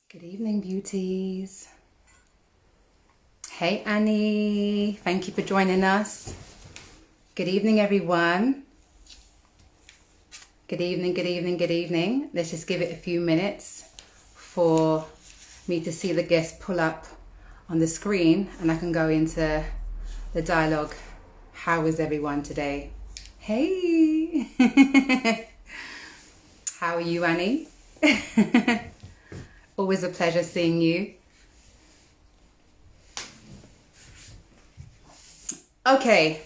Good evening, beauties. Hey, Annie. Thank you for joining us. Good evening, everyone. Good evening, good evening, good evening. Let's just give it a few minutes for me to see the guests pull up on the screen and I can go into the dialogue. How is everyone today? Hey. How are you, Annie? Always a pleasure seeing you. Okay.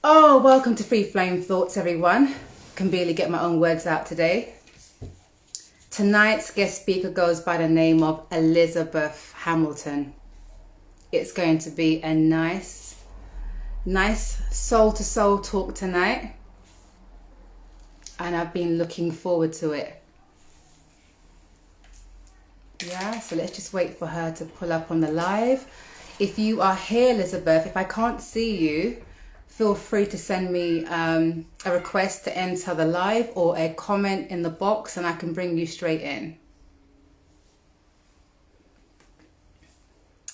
Oh, welcome to Free Flame Thoughts, everyone. Can barely get my own words out today. Tonight's guest speaker goes by the name of Elizabeth Hamilton. It's going to be a nice soul-to-soul talk tonight. And I've been looking forward to it. Yeah, so let's just wait for her to pull up on the live. If you are here, Elizabeth, if I can't see you, feel free to send me a request to enter the live or a comment in the box and I can bring you straight in.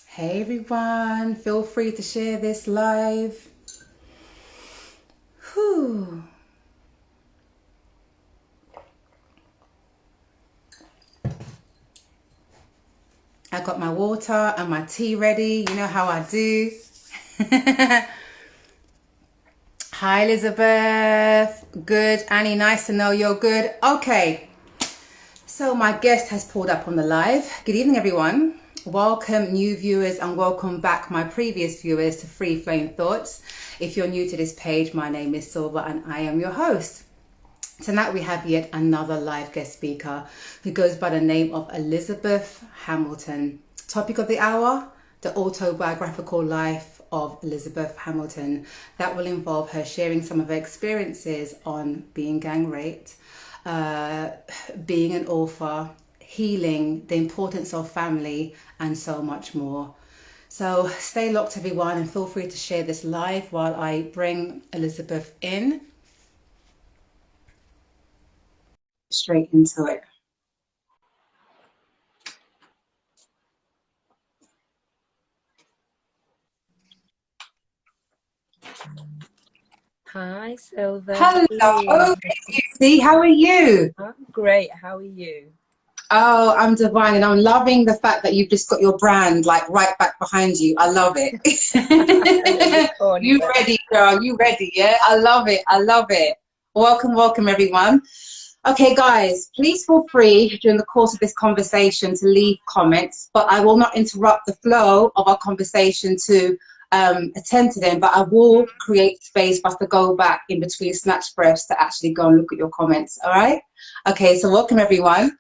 Hey everyone, feel free to share this live. Whew. I got my water and my tea ready. You know how I do. Hi, Elizabeth. Good. Annie, nice to know you're good. Okay. So my guest has pulled up on the live. Good evening, everyone. Welcome new viewers and welcome back my previous viewers to Free Flame Thoughts. If you're new to this page, my name is Silva and I am your host. Tonight we have yet another live guest speaker who goes by the name of Elizabeth Hamilton. Topic of the hour, the autobiographical life of Elizabeth Hamilton. That will involve her sharing some of her experiences on being gang raped, being an author, healing, the importance of family, and so much more. So stay locked, everyone, and feel free to share this live while I bring Elizabeth in. Straight into it. Hi, Silva. Hello, Beauty. How are you? I'm great. How are you? Oh, I'm divine, and I'm loving the fact that you've just got your brand like right back behind you. I love it. A little bit corny, You but ready, girl? You ready? Yeah, I love it. I love it. Welcome, welcome, everyone. Okay, guys, please feel free during the course of this conversation to leave comments, but I will not interrupt the flow of our conversation to attend to them, but I will create space for us to go back in between snatch breaths to actually go and look at your comments, all right? Okay, so welcome, everyone.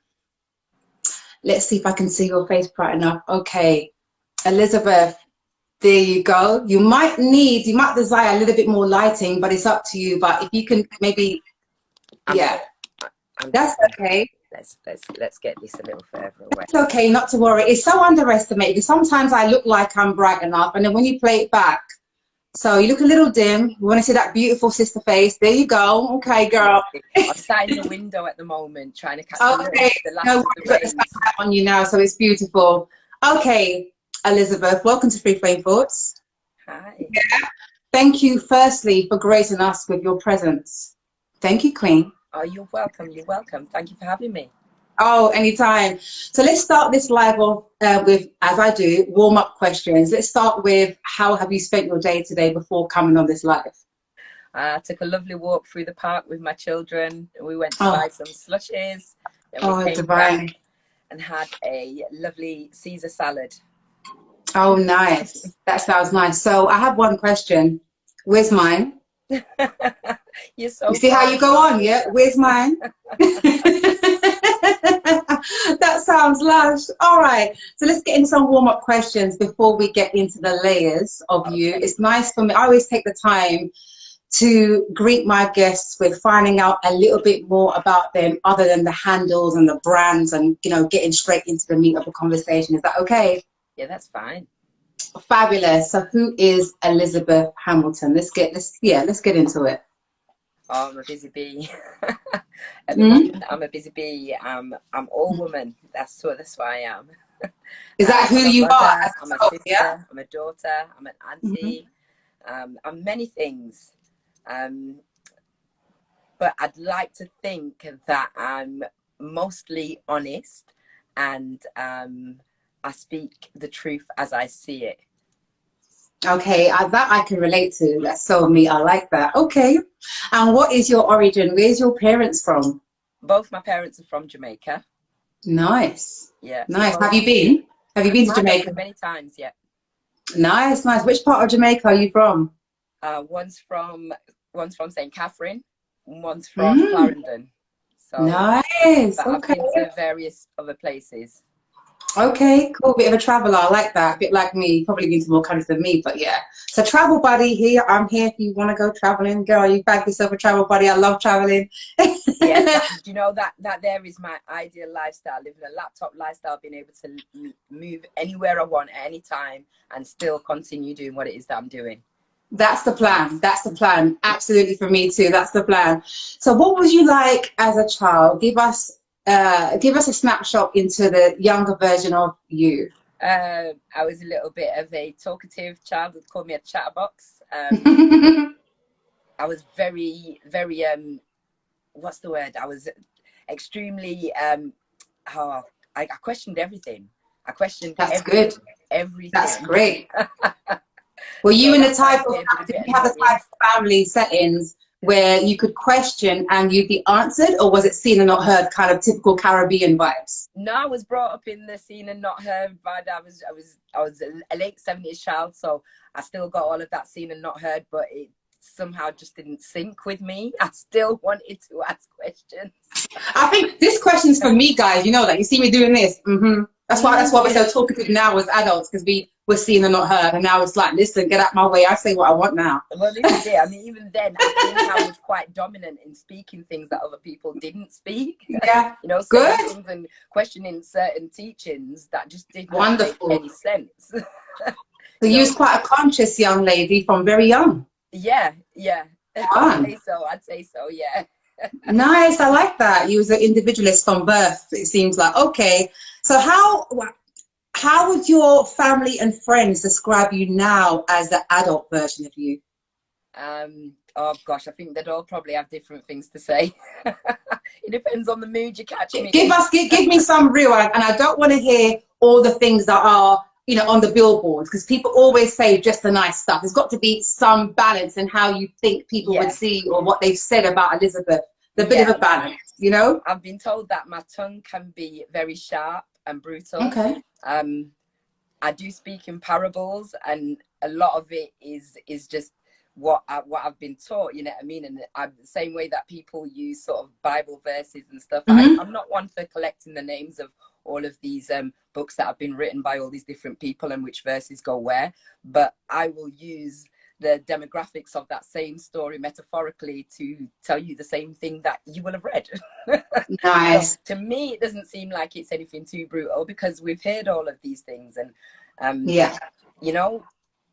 Let's see if I can see your face bright enough. Okay, Elizabeth, there you go. You might desire a little bit more lighting, but it's up to you. But if you can maybe, I'm yeah, so, I'm that's okay. let's get this a little further away. It's okay, not to worry. It's so underestimated because sometimes I look like I'm bright enough, and then when you play it back, so you look a little dim. You want to see that beautiful sister face? There you go. Okay, girl. I'm sat in the window at the moment trying to catch Okay, the last no, of the we've got the rains. sunlight on you now, so it's beautiful. Okay, Elizabeth, welcome to Free Flame Thoughts. Hi. Thank you, firstly, for gracing us with your presence. Thank you, Queen. Oh, you're welcome. You're welcome. Thank you for having me. Oh, anytime. So let's start this live off with, as I do, warm-up questions. Let's start with, how have you spent your day today before coming on this live? I took a lovely walk through the park with my children. We went to Oh, buy some slushies. Then we came divine. back and had a lovely Caesar salad. Oh, nice. That sounds nice. So I have one question. Where's mine? You're so You see how you go on, yeah? Where's mine? That sounds lush. All right. So let's get into some warm-up questions before we get into the layers of you. Okay. It's nice for me. I always take the time to greet my guests with finding out a little bit more about them other than the handles and the brands and, you know, getting straight into the meat of the conversation. Is that okay? Yeah, that's fine. Fabulous. So who is Elizabeth Hamilton? Let's get into it. Oh, I'm a busy bee. At the moment, I'm a busy bee. I'm all woman. That's why I am. Is that who I'm a you are mother, as I'm a a soul? Yeah. sister, I'm a daughter, I'm an auntie, I'm many things. But I'd like to think that I'm mostly honest, and I speak the truth as I see it. Okay, that I can relate to. That's so me. I like that. Okay. And what is your origin? Where's your parents from? Both my parents are from Jamaica. Nice. Yeah, Nice. Have you both. been? Have you been to I have Jamaica? been many times. Yeah. Nice, nice. Which part of Jamaica are you from? One's from St. Catherine, one's from Mm, Clarendon. So, nice. but I've Okay. been to various other places. Okay, cool. Bit of a traveler. I like that. A bit like me. Probably been to more countries than me, but yeah. So travel buddy here. I'm here if you want to go traveling. Girl, you bag yourself a travel buddy. I love traveling. Yeah, do you know that there is my ideal lifestyle, living a laptop lifestyle, being able to move anywhere I want at any time and still continue doing what it is that I'm doing. That's the plan. That's the plan. Absolutely for me too. That's the plan. So what was you like as a child? Give us a snapshot into the younger version of you. I was a little bit of a talkative child. They called me a chatterbox. I was very, very what's the word? I was extremely oh, I questioned everything. I questioned That's everything. good. That's Everything. great. Were you So in the that type might of be a did bit you have the annoying. type of family settings where you could question and you'd be answered, or was it seen and not heard, kind of typical Caribbean vibes? No, I was brought up in the scene and not heard, but I was a late 70s child, so I still got all of that seen and not heard, but it somehow just didn't sync with me. I still wanted to ask questions. I think this question's for me, guys. You know that you see me doing this. That's why we're so talkative now as adults, because we're seen and not heard, and now it's like, listen, get out my way. I say what I want now. Well, this is it. I mean, even then, I think I was quite dominant in speaking things that other people didn't speak. Yeah, You know, saying good, things and questioning certain teachings that just did not make wonderful. any sense. So You you know, was quite a conscious young lady from very young. yeah, yeah. I'd Fun. say so. I'd say so. Yeah. Nice, I like that. You was an individualist from birth, it seems like. Okay, so how would your family and friends describe you now as the adult version of you? Oh gosh, I think they'd all probably have different things to say. It depends on the mood you catch me Give in. us, give me some real, and I don't want to hear all the things that are, on the billboards, because people always say just the nice stuff. There's got to be some balance in how you think people would Yeah, see or what they've said about Elizabeth. The bit yeah. of a balance. I've been told that my tongue can be very sharp and brutal. Okay. I do speak in parables, and a lot of it is just what I've been taught. You know what I mean? And I'm the same way that people use sort of Bible verses and stuff. Mm-hmm. I'm not one for collecting the names of all of these books that have been written by all these different people and which verses go where, but I will use the demographics of that same story metaphorically to tell you the same thing that you will have read. So Nice. to me, it doesn't seem like it's anything too brutal because we've heard all of these things, and Yeah. you know,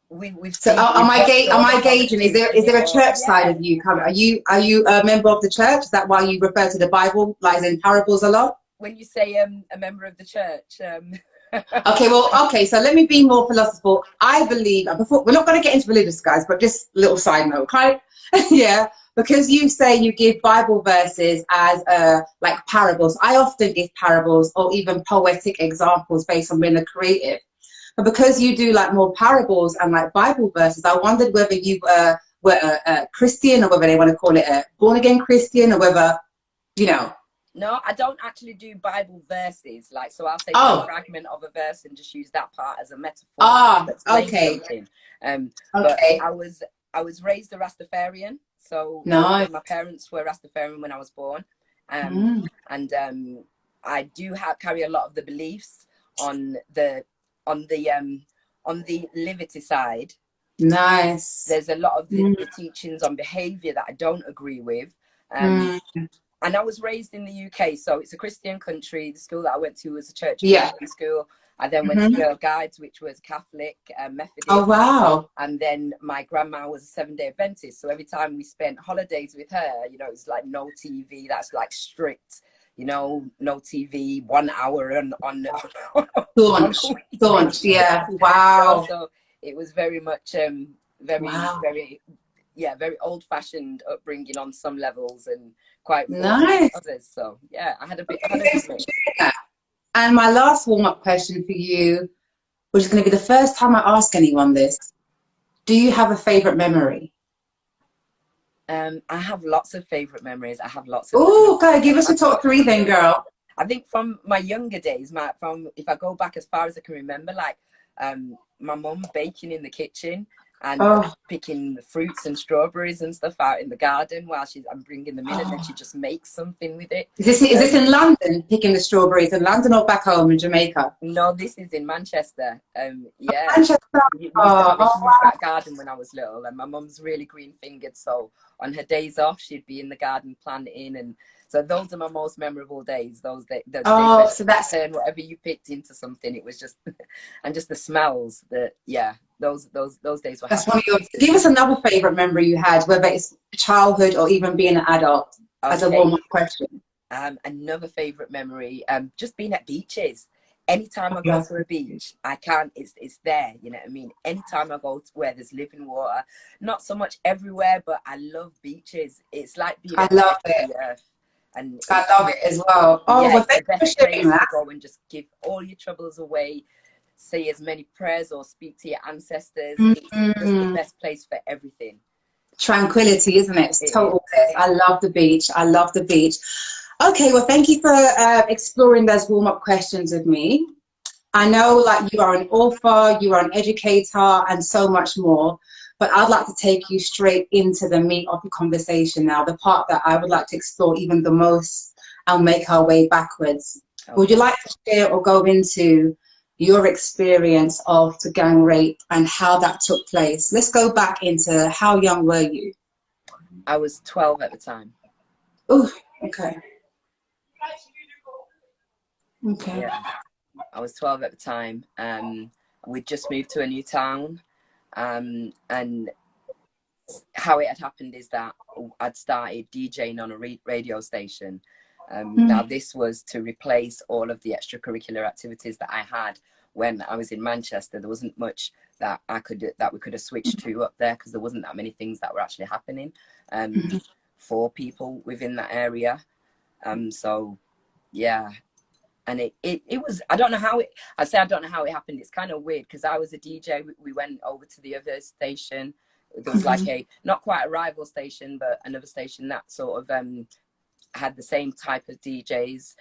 we've So seen, we've watched am all the I horror gauging? things Is in it there a all. church side Yeah. of you? Are you a member of the church? Is that why you refer to the Bible, like in parables, a lot? When you say a member of the church, Okay, well, okay. So let me be more philosophical. I believe before we're not going to get into religious, guys, but just a little side note, okay? Yeah, because you say you give Bible verses as like parables. I often give parables or even poetic examples based on being a creative. But because you do like more parables and like Bible verses, I wondered whether you were a Christian or whether they want to call it a born again Christian or whether, you know. no, I don't actually do Bible verses. Like, so I'll take a Oh, fragment of a verse and just use that part as a metaphor to explain okay, something. But okay. I was raised a Rastafarian, so both No. of my parents were Rastafarian when I was born, Mm, and I do carry a lot of the beliefs on the on the um, on the liberty side. nice. There's a lot of Mm, the teachings on behaviour that I don't agree with. mm, And I was raised in the UK, so it's a Christian country. The school that I went to was a Church of yeah. England school. I then went to Girl Guides, which was Catholic, Methodist. Oh, wow. And then my grandma was a 7-day Adventist. So every time we spent holidays with her, you know, it was like no TV. That's like strict, you know, no TV, 1 hour on Staunch, yeah. Wow. You know, so it was very much, very old fashioned upbringing on some levels and quite nice others. So yeah, I had a good mix. And my last warm-up question for you, which is going to be the first time I ask anyone this. Do you have a favorite memory? I have lots of favorite memories. I have lots of. Oh, okay, give us a top 3 then, girl. I think from my younger days, if I go back as far as I can remember, like my mum baking in the kitchen and picking the fruits and strawberries and stuff out in the garden while I'm bringing them in, and then she just makes something with it. Is this in London, picking the strawberries in London or back home in Jamaica? No, this is in Manchester. Yeah. Manchester. We used to have a huge back garden when I was little, and my mum's really green-fingered, so on her days off, she'd be in the garden planting, and so those are my most memorable days. Those days so that's turn whatever you picked into something. It was just, and just the smells. Those days were. That's one of your. Give us another favorite memory you had, whether it's childhood or even being an adult, as a warm-up question. Another favorite memory, just being at beaches. Anytime I go to a beach, it's there, you know what I mean? Anytime I go to where there's living water, not so much everywhere, but I love beaches. It's like being I love it. And I love it as well. Oh, yeah, well, it's the best place to go and just give all your troubles away, say as many prayers or speak to your ancestors. It's just the best place for everything. Tranquility, isn't it? It's total bliss. I love the beach. I love the beach. Okay, well, thank you for exploring those warm-up questions with me. I know, like, you are an author, you are an educator, and so much more. But I'd like to take you straight into the meat of the conversation now, the part that I would like to explore even the most and make our way backwards. Okay. Would you like to share or go into your experience of the gang rape and how that took place? Let's go back into how young were you? I was 12 at the time. Oh, okay. Okay. Yeah, I was 12 at the time. We'd just moved to a new town. And how it had happened is that I'd started DJing on a radio station. Now this was to replace all of the extracurricular activities that I had when I was in Manchester. There wasn't much that we could have switched to up there, because there wasn't that many things that were actually happening for people within that area. So yeah. And it was, I don't know how it happened. It's kind of weird, because I was a DJ. We went over to the other station. There was like not quite a rival station, but another station that sort of had the same type of DJs.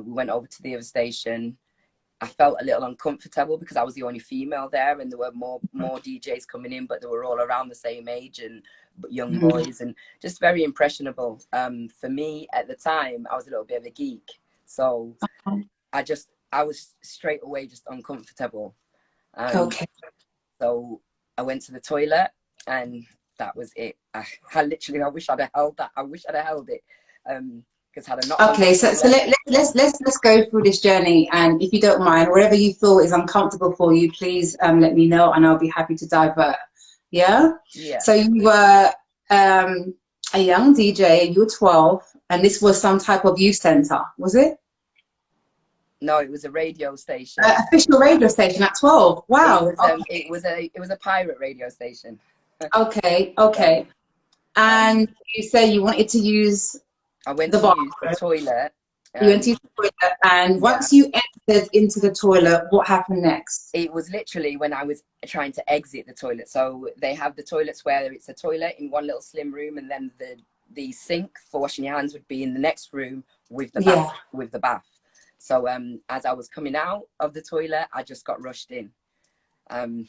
We went over to the other station. I felt a little uncomfortable because I was the only female there, and there were more DJs coming in, but they were all around the same age and young boys, and just very impressionable. For me at the time, I was a little bit of a geek. So I was straight away just uncomfortable. Okay. So I went to the toilet, and that was it. I wish I'd have held that. I wish I'd have held it. Because had I not. Okay, so let's go through this journey, and if you don't mind, wherever you feel is uncomfortable for you, please let me know, and I'll be happy to divert. Yeah. Yeah. So you were a young DJ. You were 12, and this was some type of youth center, was it? No, it was a radio station. Official radio station at 12. Wow. It was a pirate radio station. Okay. And you say you wanted to use. I went to use the toilet. You went to use the toilet, and once you entered into the toilet, what happened next? It was literally when I was trying to exit the toilet. So they have the toilets where it's a toilet in one little slim room, and then the sink for washing your hands would be in the next room with the bath. So as I was coming out of the toilet, I just got rushed in. And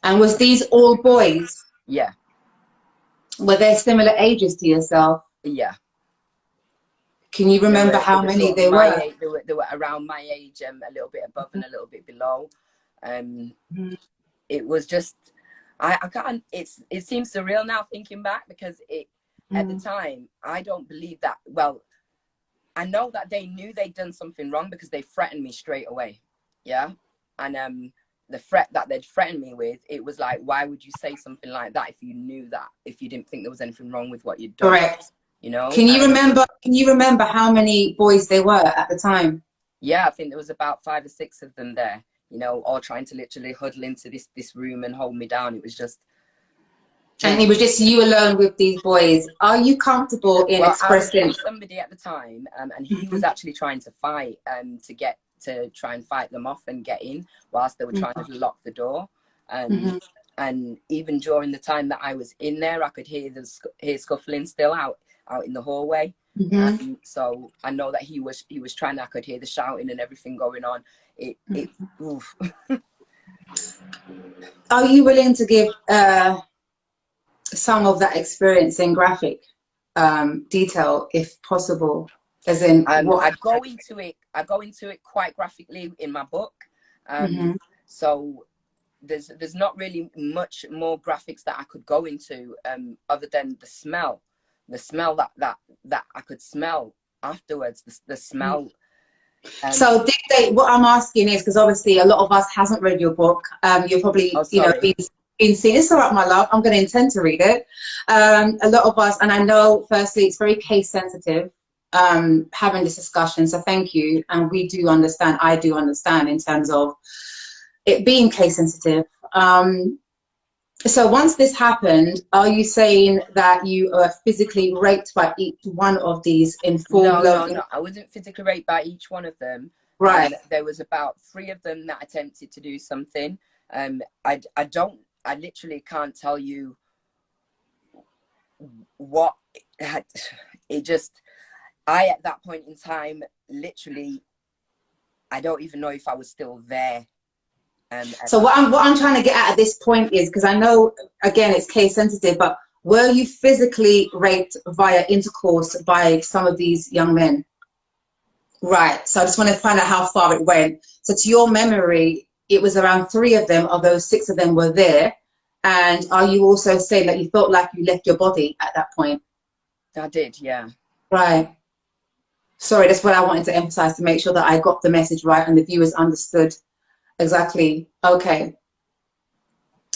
was these all boys? Yeah. Were they similar ages to yourself? Yeah. Can you remember how many they were? They were around my age, a little bit above and a little bit below. It was just, I can't, it seems surreal now thinking back, because at the time, I don't believe that, well, I know that they knew they'd done something wrong because they threatened me straight away. Yeah. And the threat that they'd threatened me with, it was like, why would you say something like that if you knew that, if you didn't think there was anything wrong with what you'd done? Correct. You know? Can you remember how many boys there were at the time? Yeah, I think there was about 5 or 6 of them there, you know, all trying to literally huddle into this room and hold me down. It was just... And it was just you alone with these boys. Are you comfortable in I was expressing? with somebody at the time, and he was actually trying to fight, to try and fight them off and get in, whilst they were trying to lock the door. And even during the time that I was in there, I could hear scuffling still out in the hallway. So I know that he was trying. I could hear the shouting and everything going on. Oof. Are you willing to give some of that experience in graphic detail, if possible? As in, what? I go into it quite graphically in my book. So there's not really much more graphics that I could go into, other than the smell that I could smell afterwards. The smell. So did they? What I'm asking is, because obviously a lot of us hasn't read your book. You're probably been seeing. It's all right, my love. I'm going to intend to read it. A lot of us, and I know firstly it's very case sensitive. Having this discussion, so thank you. And we do understand. I do understand in terms of it being case sensitive. So once this happened, are you saying that you are physically raped by each one of these in full-blown? No. I wasn't physically raped by each one of them. Right. There was about 3 of them that attempted to do something. I literally can't tell you what it just. At that point in time, literally, I don't even know if I was still there. So what I'm trying to get at this point is, because I know, again, it's case sensitive, but were you physically raped via intercourse by some of these young men? Right. So I just want to find out how far it went. So to your memory, it was around 3 of them, although 6 of them were there. And are you also saying that you felt like you left your body at that point? I did, yeah. Right. Sorry, that's what I wanted to emphasize, to make sure that I got the message right and the viewers understood exactly. Okay.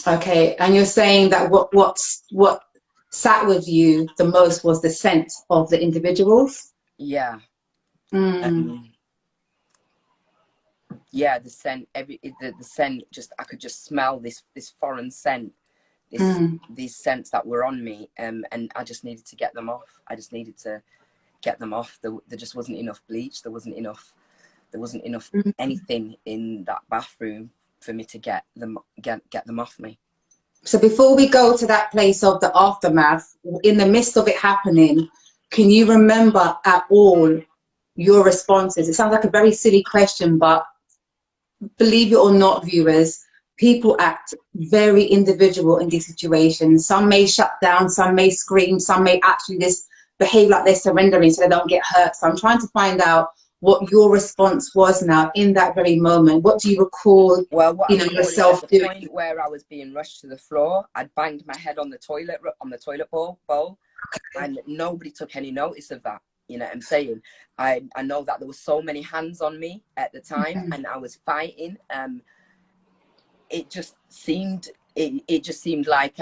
And you're saying that what sat with you the most was the scent of the individuals? Yeah. Yeah, the scent. The scent. Just I could just smell this foreign scent. These scents that were on me, and I just needed to get them off. I just needed to get them off. There just wasn't enough bleach. There wasn't enough anything in that bathroom for me to get them off me. So before we go to that place of the aftermath, in the midst of it happening, can you remember at all your responses? It sounds like a very silly question, but believe it or not, viewers, people act very individual in these situations. Some may shut down, some may scream, some may actually just behave like they're surrendering so they don't get hurt. So I'm trying to find out what your response was now in that very moment. What do you recall, yourself at the doing? point where I was being rushed to the floor, I'd banged my head on the toilet bowl, and nobody took any notice of that. You know what I'm saying? I know that there were so many hands on me at the time, and I was fighting. It just seemed like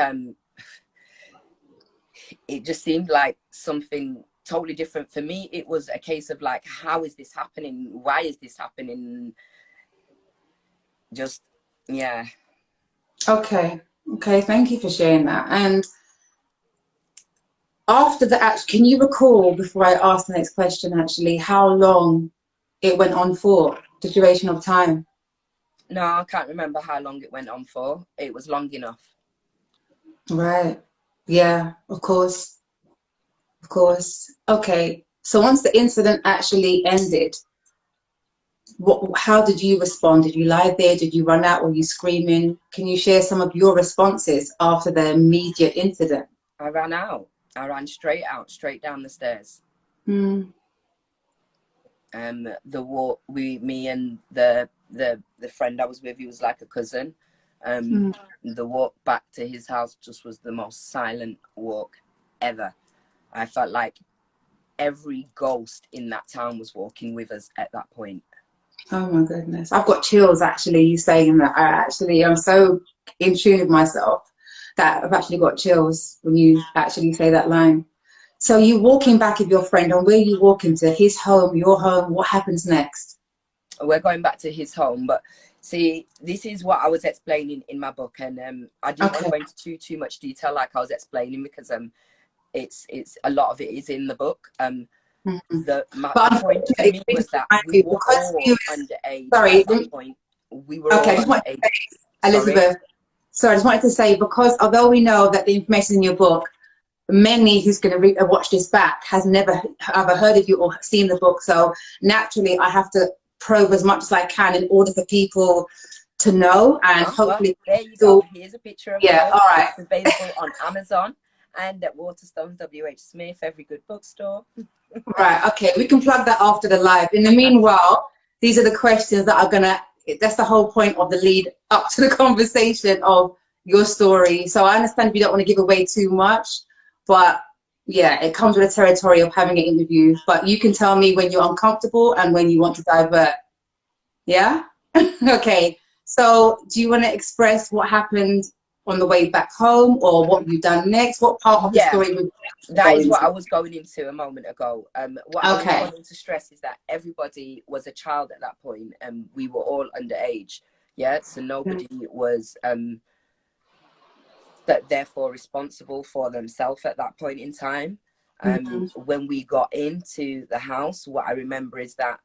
something totally different. For me, it was a case of like, how is this happening? Why is this happening? Just, yeah. Okay, thank you for sharing that. And after the act, can you recall, before I ask the next question, actually, how long it went on for, the duration of time? No, I can't remember how long it went on for. It was long enough. Right. Yeah, of course. Okay, so once the incident actually ended, how did you respond? Did you lie there? Did you run out? Were you screaming? Can you share some of your responses after the immediate incident? I ran out. I ran straight down the stairs. The walk, me and the friend I was with, he was like a cousin. The walk back to his house just was the most silent walk ever. I felt like every ghost in that town was walking with us at that point. Oh my goodness. I've got chills actually, you saying that. I'm so in tune with myself that I've actually got chills when you actually say that line. So you walking back with your friend, and where you walking to? His home, your home, what happens next? We're going back to his home, but see, this is what I was explaining in my book, and I didn't want to Okay. go into too much detail like I was explaining, because it's a lot of it is in the book. Mhm. The But point for unfortunately, me we need was to that remind we you, were because all you, underage at sorry, that point. We were okay, I all just want to underage. say, Sorry. Elizabeth, sorry, I just wanted to say, because although we know that the information in your book, many who's going to watch this back has never ever heard of you or seen the book. So naturally, I have to probe as much as I can in order for people to know and Oh, well, hopefully there you go. still, Here's a picture of the yeah, book. all right. It's available on Amazon and at Waterstone WH Smith, every good bookstore. Right, okay, we can plug that after the live. In the meanwhile, these are the questions that are gonna, that's the whole point of the lead up to the conversation of your story. So I understand if you don't want to give away too much, but yeah, it comes with the territory of having an interview. But you can tell me when you're uncomfortable and when you want to divert. Yeah? Okay. So do you want to express what happened on the way back home or what you've done next? What part of the Yeah, story would you that go is what into? I was going into a moment ago. What I was Okay. wanting to stress is that everybody was a child at that point, and we were all underage. Yeah, so nobody was that therefore responsible for themselves at that point in time. Mhm. When we got into the house, what I remember is that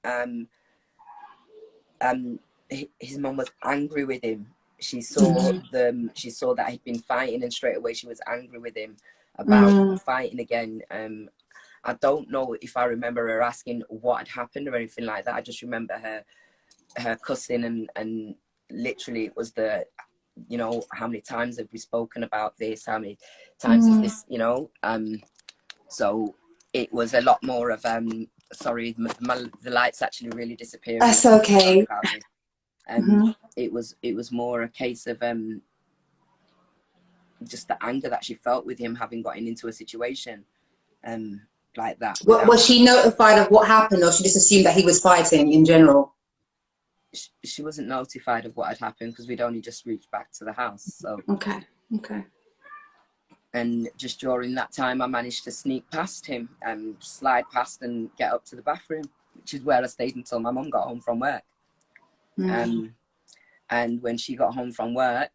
his mum was angry with him. She saw them. She saw that he'd been fighting, and straight away she was angry with him about Mm. fighting again. I don't know if I remember her asking what had happened or anything like that. I just remember her cussing, and literally it was the, you know, how many times have we spoken about this? How many times is this? You know, so it was a lot more of sorry, the light's actually really disappearing. That's Sorry okay. about this. Hmm. It was more a case of just the anger that she felt with him having gotten into a situation like that without. Was she notified of what happened, or she just assumed that he was fighting in general? She wasn't notified of what had happened because we'd only just reached back to the house. So, Okay. Okay. and just during that time, I managed to sneak past him and slide past and get up to the bathroom, which is where I stayed until my mum got home from work. Mm. And when she got home from work,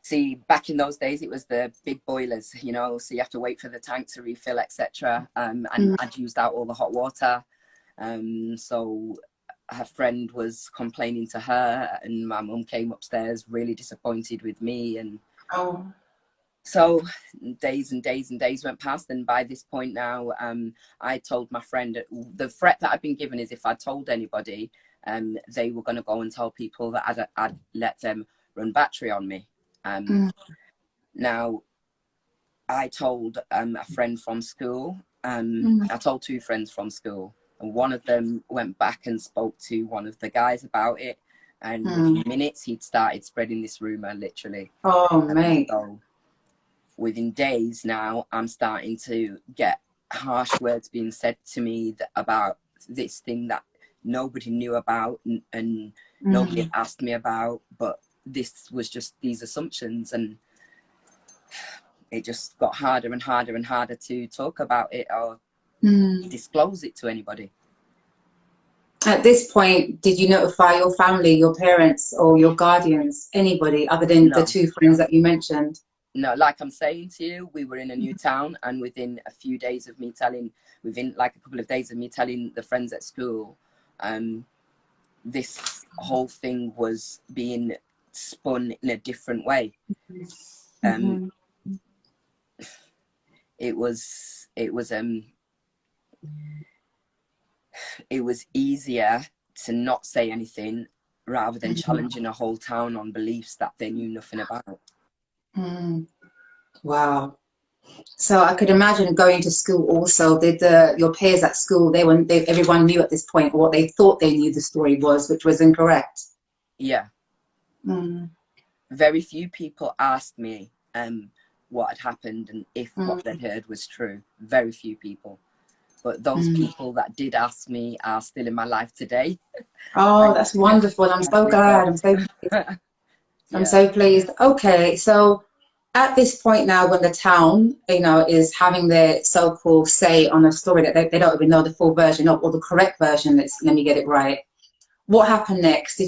see, back in those days, it was the big boilers, you know, so you have to wait for the tank to refill, etc. And I'd used out all the hot water. So her friend was complaining to her, and my mum came upstairs really disappointed with me. And Oh. so days and days and days went past, and by this point now, I told my friend, the threat that I'd been given is if I told anybody, they were going to go and tell people that I'd let them run battery on me. Mm. Now, I told a friend from school, Mm. I told two friends from school, and one of them went back and spoke to one of the guys about it, and within Mm. minutes he'd started spreading this rumor, literally. Oh, mate. So within days now, I'm starting to get harsh words being said to me about this thing that nobody knew about, and nobody had Mm. asked me about, but this was just these assumptions, and it just got harder and harder and harder to talk about it or Mm. disclose it to anybody. At this point, did you notify your family, your parents, or your guardians, anybody other than the No, two friends that you mentioned? no, like I'm saying to you, we were in a new town, and within a few days of me telling, within like a couple of days of me telling the friends at school, this whole thing was being spun in a different way. Um, Mm-hmm. it was, it was easier to not say anything rather than challenging a whole town on beliefs that they knew nothing about. Mm. Wow. So I could imagine going to school also. Did your peers at school, everyone knew at this point what they thought they knew the story was, which was incorrect. Yeah. Mm. Very few people asked me what had happened and if what Mm. they'd heard was true. Very few people. but those people that did ask me are still in my life today. Oh, that's wonderful. I'm so glad. I'm Yeah. so pleased. Okay, so at this point now, when the town, is having their so-called say on a story that they don't even know the full version or the correct version, let me get it right. What happened next?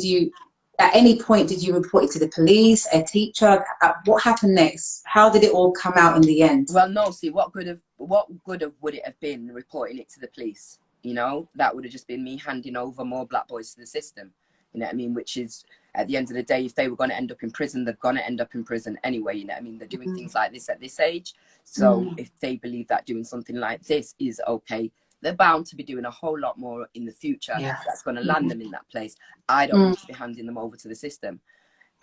At any point, did you report it to the police, a teacher? What happened next? How did it all come out in the end? Well, no, see, what good would it have been reporting it to the police? That would have just been me handing over more black boys to the system. You know what I mean? Which is, at the end of the day, if they were going to end up in prison, they're going to end up in prison anyway. You know what I mean? They're doing things like this at this age. So if they believe that doing something like this is okay, they're bound to be doing a whole lot more in the future that's going to land them in that place. I don't need to be handing them over to the system.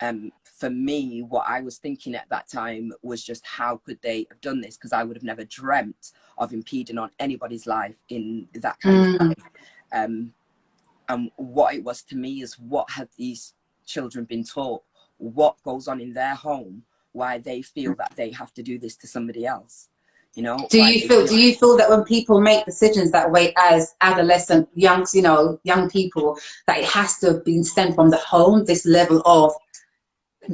For me, what I was thinking at that time was just, how could they have done this? Because I would have never dreamt of impeding on anybody's life in that kind of way. And what it was to me is, what have these children been taught? What goes on in their home? Why they feel that they have to do this to somebody else? Do you feel that when people make decisions that way as adolescent, young people, that it has to have been stemmed from the home, this level of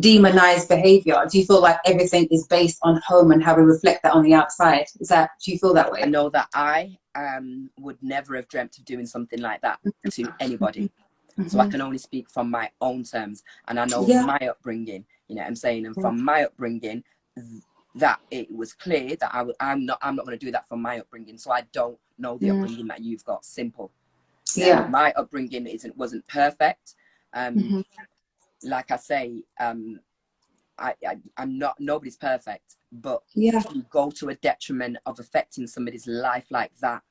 demonized behavior? Do you feel like everything is based on home and how we reflect that on the outside? Do you feel that way? I know that I would never have dreamt of doing something like that to anybody. So I can only speak from my own terms, and I know my upbringing, you know what I'm saying? And from my upbringing, that it was clear that I'm not going to do that from my upbringing. So I don't know the upbringing that you've got. Simple. My upbringing wasn't perfect. Like I say, I'm not, nobody's perfect, but to go to a detriment of affecting somebody's life like that,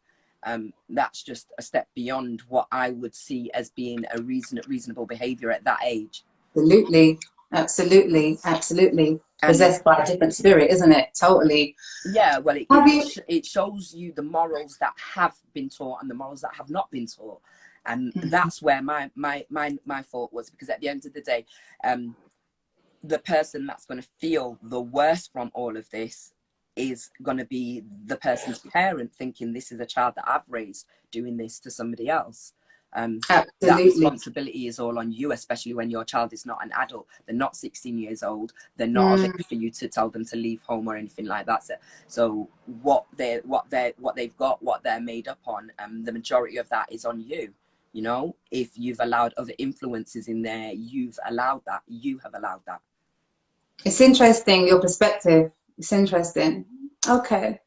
that's just a step beyond what I would see as being a reasonable behavior at that age. Absolutely. Possessed by a different spirit, isn't it? Totally. Yeah, well, it shows you the morals that have been taught and the morals that have not been taught. And that's where my thought was, because at the end of the day, the person that's going to feel the worst from all of this is going to be the person's parent, thinking, this is a child that I've raised doing this to somebody else. That responsibility is all on you, especially when your child is not an adult. They're not 16 years old. They're not of age for you to tell them to leave home or anything like that. So what they've got, what they're made up on, the majority of that is on you. If you've allowed other influences in there, you have allowed that. It's interesting, your perspective. It's interesting. Okay.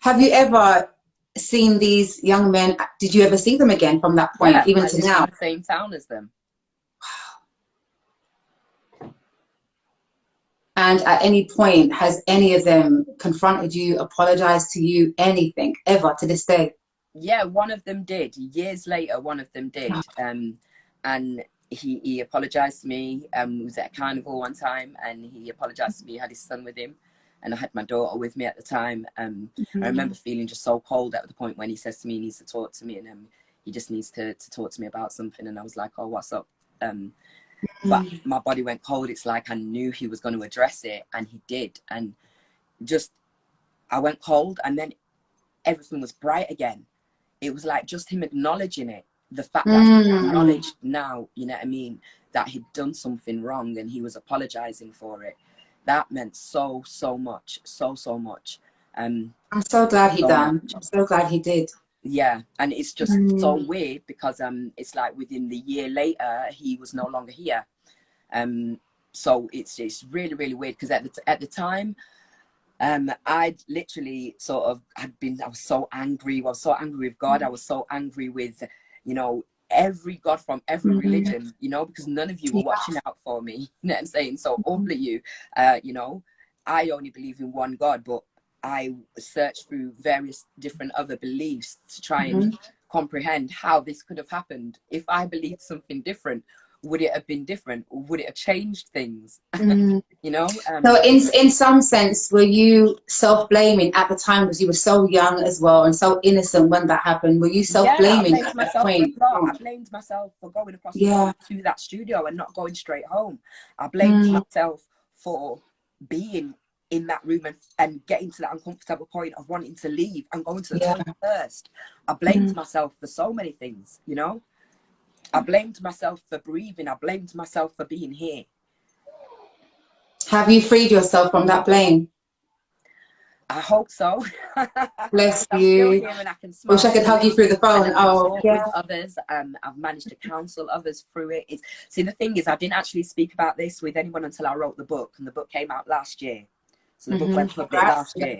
Have you ever seen these young men? Did you ever see them again from that point, even to now? In the same town as them. And at any point, has any of them confronted you, apologized to you, anything, ever, to this day? Yeah, one of them did. Years later, one of them did. And he apologized to me. He was at a carnival one time, and he apologized to me. He had his son with him, and I had my daughter with me at the time. I remember feeling just so cold at the point when he says to me he needs to talk to me, and he just needs to talk to me about something. And I was like, oh, what's up? But my body went cold. It's like I knew he was going to address it, and he did. And just, I went cold, and then everything was bright again. It was like just him acknowledging it. The fact that he acknowledged now, you know what I mean, that he'd done something wrong and he was apologizing for it. That meant so much, so much. I'm so glad he done. I'm so glad he did. Yeah, and it's just so weird because it's like within the year later he was no longer here. So it's really, really weird, because at the time, I'd literally I was so angry. I was so angry with God. I was so angry with, every God from every religion, because none of you were watching out for me. You know what I'm saying? So all of you, I only believe in one God, but I searched through various different other beliefs to try and comprehend how this could have happened. If I believed something different, would it have been different? Would it have changed things? So in some sense, were you self-blaming at the time, because you were so young as well and so innocent when that happened? Were you self-blaming at that point? I blamed myself for going across the road to that studio and not going straight home. I blamed myself for being in that room and getting to that uncomfortable point of wanting to leave and going to the toilet first. I blamed myself for so many things, you know. I blamed myself for breathing. I blamed myself for being here. Have you freed yourself from that blame? I hope so. Bless I'm still you. here and I can smile Wish I could through hug you it. through the phone. And I can Oh, talk yeah. with others. I've managed to counsel others through it. See, the thing is, I didn't actually speak about this with anyone until I wrote the book, and the book came out last year. So the book went public last year.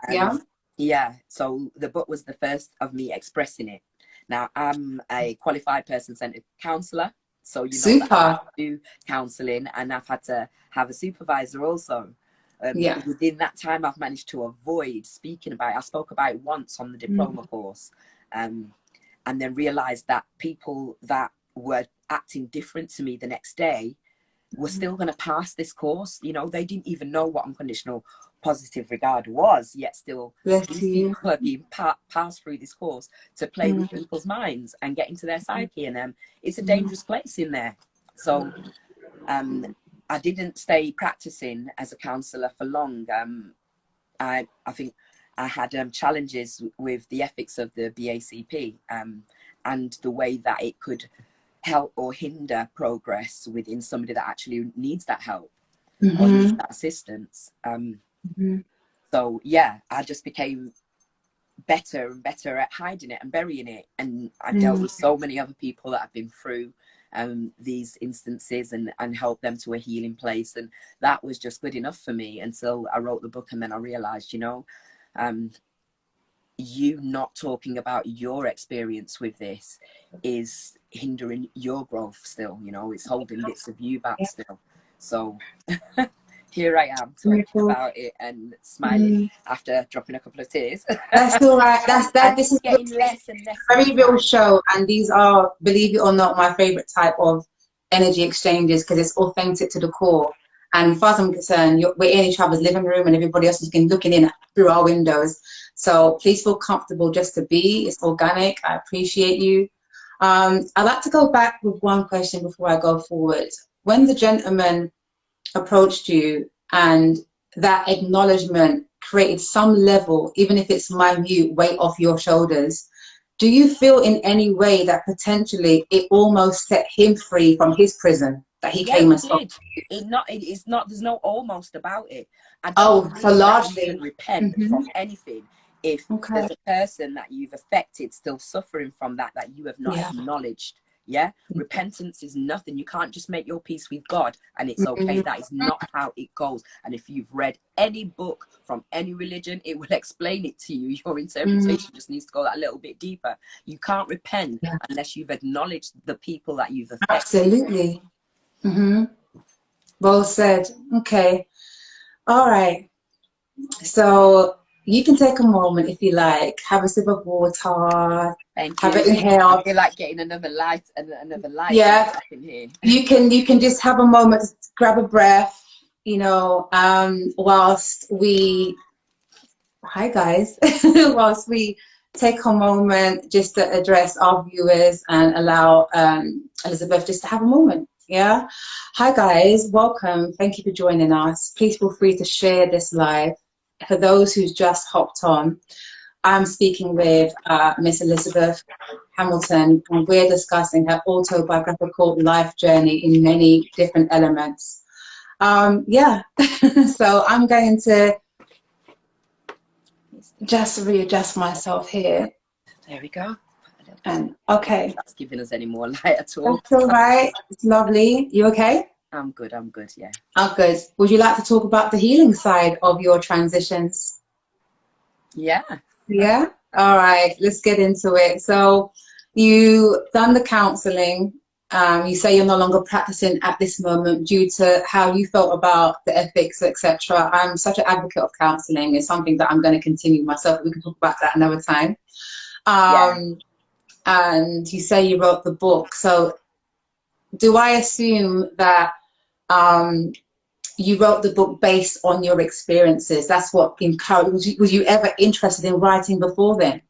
Yeah. Yeah. So the book was the first of me expressing it. Now, I'm a qualified person-centered counsellor. So, you know, that I have to do counselling, and I've had to have a supervisor also. Within that time, I've managed to avoid speaking about it. I spoke about it once on the diploma course, and then realised that people that were acting different to me the next day were still going to pass this course. You know, they didn't even know what unconditional positive regard was, yet still these people are being passed through this course to play with people's minds and get into their psyche, and it's a dangerous place in there. So I didn't stay practicing as a counsellor for long. I think I had challenges with the ethics of the BACP and the way that it could help or hinder progress within somebody that actually needs that help or needs that assistance. So yeah, I just became better and better at hiding it and burying it. And I dealt with so many other people that have been through these instances and help them to a healing place. And that was just good enough for me until I wrote the book. And then I realized, you know, you not talking about your experience with this is hindering your growth still, you know, it's holding bits of you back still. So here I am talking about it and smiling after dropping a couple of tears. That's all right. This is getting less and less. A very real show, and these are, believe it or not, my favorite type of energy exchanges because it's authentic to the core. And as far as I'm concerned, we're in each other's living room, and everybody else is looking in through our windows. So please feel comfortable just to be. It's organic. I appreciate you. I'd like to go back with one question before I go forward. When the gentleman approached you and that acknowledgement created some level, even if it's minute, weight off your shoulders, do you feel in any way that potentially it almost set him free from his prison that he came and spoke to you? It's not, there's no almost about it. I Oh, don't so largely. you can repent from anything if there's a person that you've affected still suffering from that you have not acknowledged. Repentance is nothing. You can't just make your peace with God and it's okay. That is not how it goes. And if you've read any book from any religion, it will explain it to you. Your interpretation just needs to go that little bit deeper. You can't repent unless you've acknowledged the people that you've affected. Absolutely. Well said. Okay. All right. So you can take a moment if you like, have a sip of water. Thank have you. it inhaled. I feel like getting another light Yeah, in here. you can just have a moment to grab a breath, you know, whilst we, hi guys, whilst we take a moment just to address our viewers and allow Elizabeth just to have a moment. Yeah. Hi guys, welcome. Thank you for joining us. Please feel free to share this live. For those who's just hopped on, I'm speaking with Miss Elizabeth Hamilton, and we're discussing her autobiographical life journey in many different elements. So I'm going to just readjust myself here. There we go. And okay. That's giving us any more light at all. That's all right. It's lovely. You okay? I'm good, yeah. I'm good. Would you like to talk about the healing side of your transitions? Yeah. Yeah? All right, let's get into it. So you done the counseling. You say you're no longer practicing at this moment due to how you felt about the ethics, etc. I'm such an advocate of counseling. It's something that I'm going to continue myself. We can talk about that another time. And you say you wrote the book. So do I assume that you wrote the book based on your experiences? That's what encouraged. Was you ever interested in writing before then?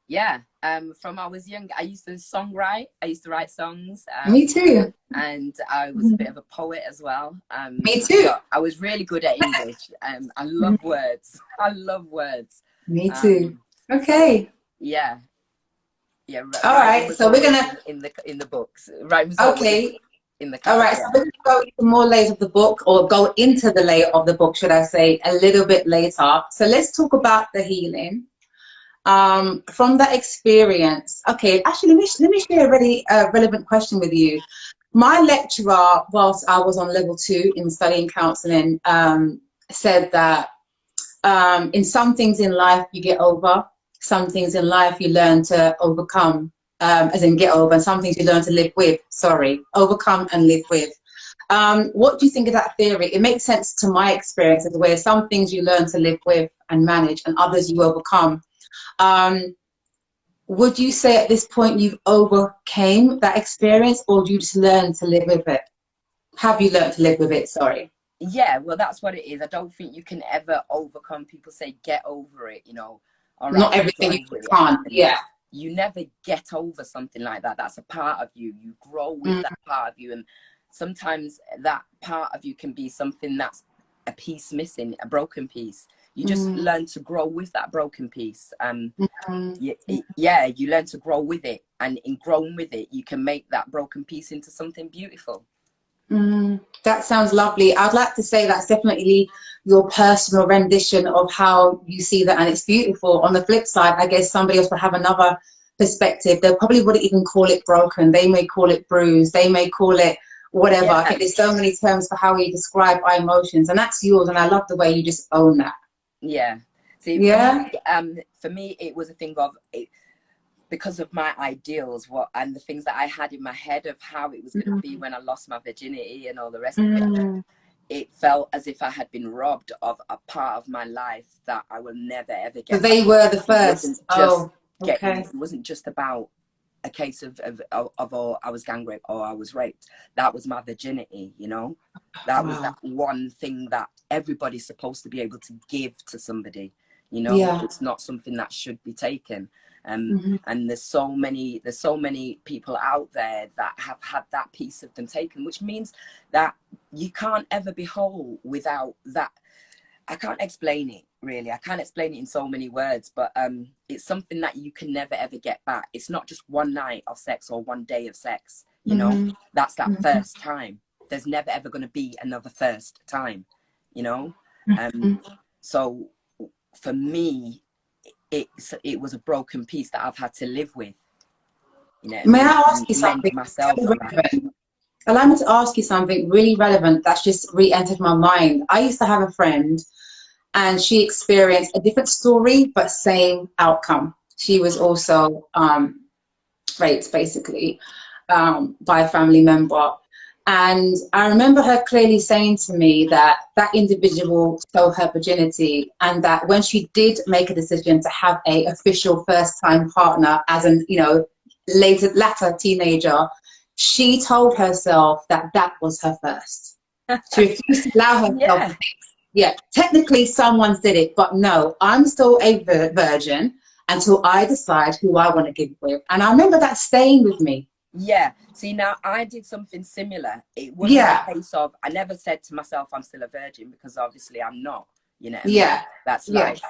Yeah, From I was young, I used to songwrite. I used to write songs. Me too. And I was a bit of a poet as well. Me too. So I was really good at English. I love words. I love words. Me too. Okay. So, yeah. All Writing right. was So we're always gonna. in the books. Writing was always Okay. in the All car. right. So we're gonna go into more layers of the book, or go into the layer of the book, should I say, a little bit later. So let's talk about the healing. From that experience. Okay. Actually, let me share a really relevant question with you. My lecturer, whilst I was on level 2 in studying counseling, said that in some things in life you get over, some things in life you learn to overcome, as in get over, and some things you learn to live with. Sorry, overcome and live with. What do you think of that theory? It makes sense to my experiences, where some things you learn to live with and manage, and others you overcome. Would you say at this point you've overcame that experience, or do you just learn to live with it? Have you learned to live with it? Sorry. Yeah, well, that's what it is. I don't think you can ever overcome. People say get over it, all right, Not so get everything you over it. It can't. happened. Yeah. You never get over something like that. That's a part of you. You grow with that part of you, and sometimes that part of you can be something that's a piece missing, a broken piece. You just learn to grow with that broken piece. You learn to grow with it, and in growing with it, you can make that broken piece into something beautiful. That sounds lovely. I'd like to say that's definitely your personal rendition of how you see that, and it's beautiful. On the flip side, I guess somebody else would have another perspective. They probably wouldn't even call it broken. They may call it bruised. They may call it whatever. Yeah. I think there's so many terms for how we describe our emotions, and that's yours. And I love the way you just own that. Yeah. See, Yeah. for me, it was a thing of it, because of my ideals, and the things that I had in my head of how it was going to be when I lost my virginity and all the rest of it. It felt as if I had been robbed of a part of my life that I will never ever get. So they were the first. It wasn't just about a case of I was gang raped or I was raped. That was my virginity, That was that one thing that everybody's supposed to be able to give to somebody, Yeah. It's not something that should be taken. And there's so many people out there that have had that piece of them taken, which means that you can't ever be whole without that. I can't explain it, really. I can't explain it in so many words, but it's something that you can never ever get back. It's not just one night of sex or one day of sex, That's that first time. There's never ever going to be another first time, So for me, it was a broken piece that I've had to live with. May I ask you something? Myself Allow me to ask you something really relevant that's just re-entered my mind. I used to have a friend, and she experienced a different story but same outcome. She was also raped, basically, by a family member. And I remember her clearly saying to me that that individual stole her virginity, and that when she did make a decision to have a official first-time partner as an, latter teenager, she told herself that that was her first. She refused to allow herself to think, yeah, technically someone's did it, but no, I'm still a virgin until I decide who I want to give with. And I remember that staying with me. Yeah. See, now I did something similar. It wasn't a case of, I never said to myself I'm still a virgin, because obviously I'm not. You know what I mean? That's like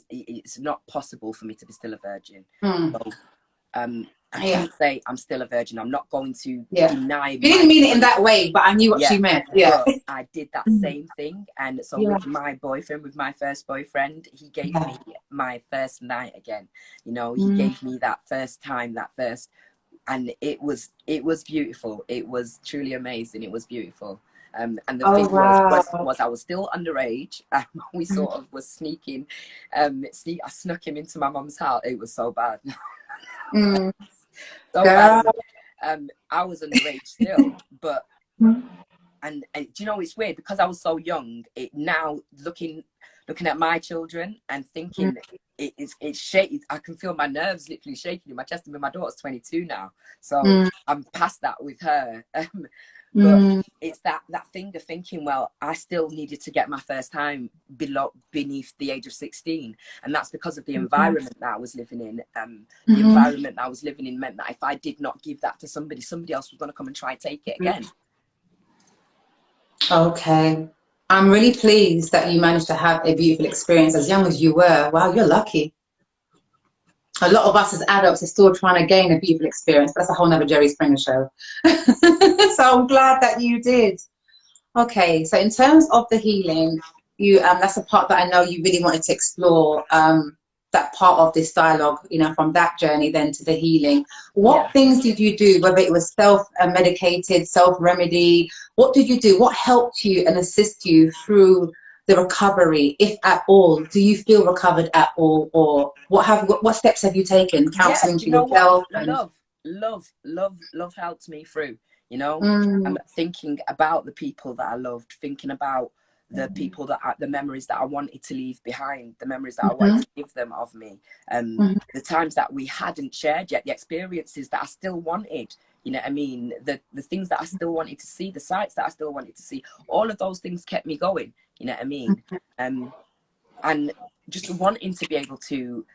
it's not possible for me to be still a virgin. So, I can't say I'm still a virgin. I'm not going to deny. You didn't mean it in that way, but I knew what she meant. Yeah. But I did that same thing. And so with my boyfriend, with my first boyfriend, he gave me my first night again. He gave me that first time, and it was beautiful. It was truly amazing. It was beautiful. And the thing was I was still underage. We sort of was sneaking. I snuck him into my mum's house. It was so bad. So bad. I was underage still, but and do you know, it's weird because I was so young. It now looking at my children and thinking it's shaky. I can feel my nerves literally shaking in my chest. I mean, my daughter's 22 now, so I'm past that with her. But Mm. it's that thing of thinking, well, I still needed to get my first time beneath the age of 16, and that's because of the environment that I was living in. The environment that I was living in meant that if I did not give that to somebody, somebody else was going to come and try and take it again. Okay. I'm really pleased that you managed to have a beautiful experience as young as you were. Wow, you're lucky. A lot of us as adults are still trying to gain a beautiful experience, but that's a whole nother Jerry Springer show. So I'm glad that you did. Okay, so in terms of the healing, you that's a part that I know you really wanted to explore, that part of this dialogue, you know, from that journey then to the healing. What things did you do, whether it was self-medicated, self-remedy? What did you do? What helped you and assist you through the recovery, if at all? Do you feel recovered at all, or what steps have you taken? Yeah, Counseling do for you know what? yourself and Love helped me through, you know. mm, I'm thinking about the people that I loved, thinking about the people the memories that I wanted to leave behind, the memories that I wanted to give them of me, the times that we hadn't shared yet, the experiences that I still wanted, you know what I mean, the things that I still wanted to see, the sights that I still wanted to see, all of those things kept me going, you know what I mean. And just wanting to be able to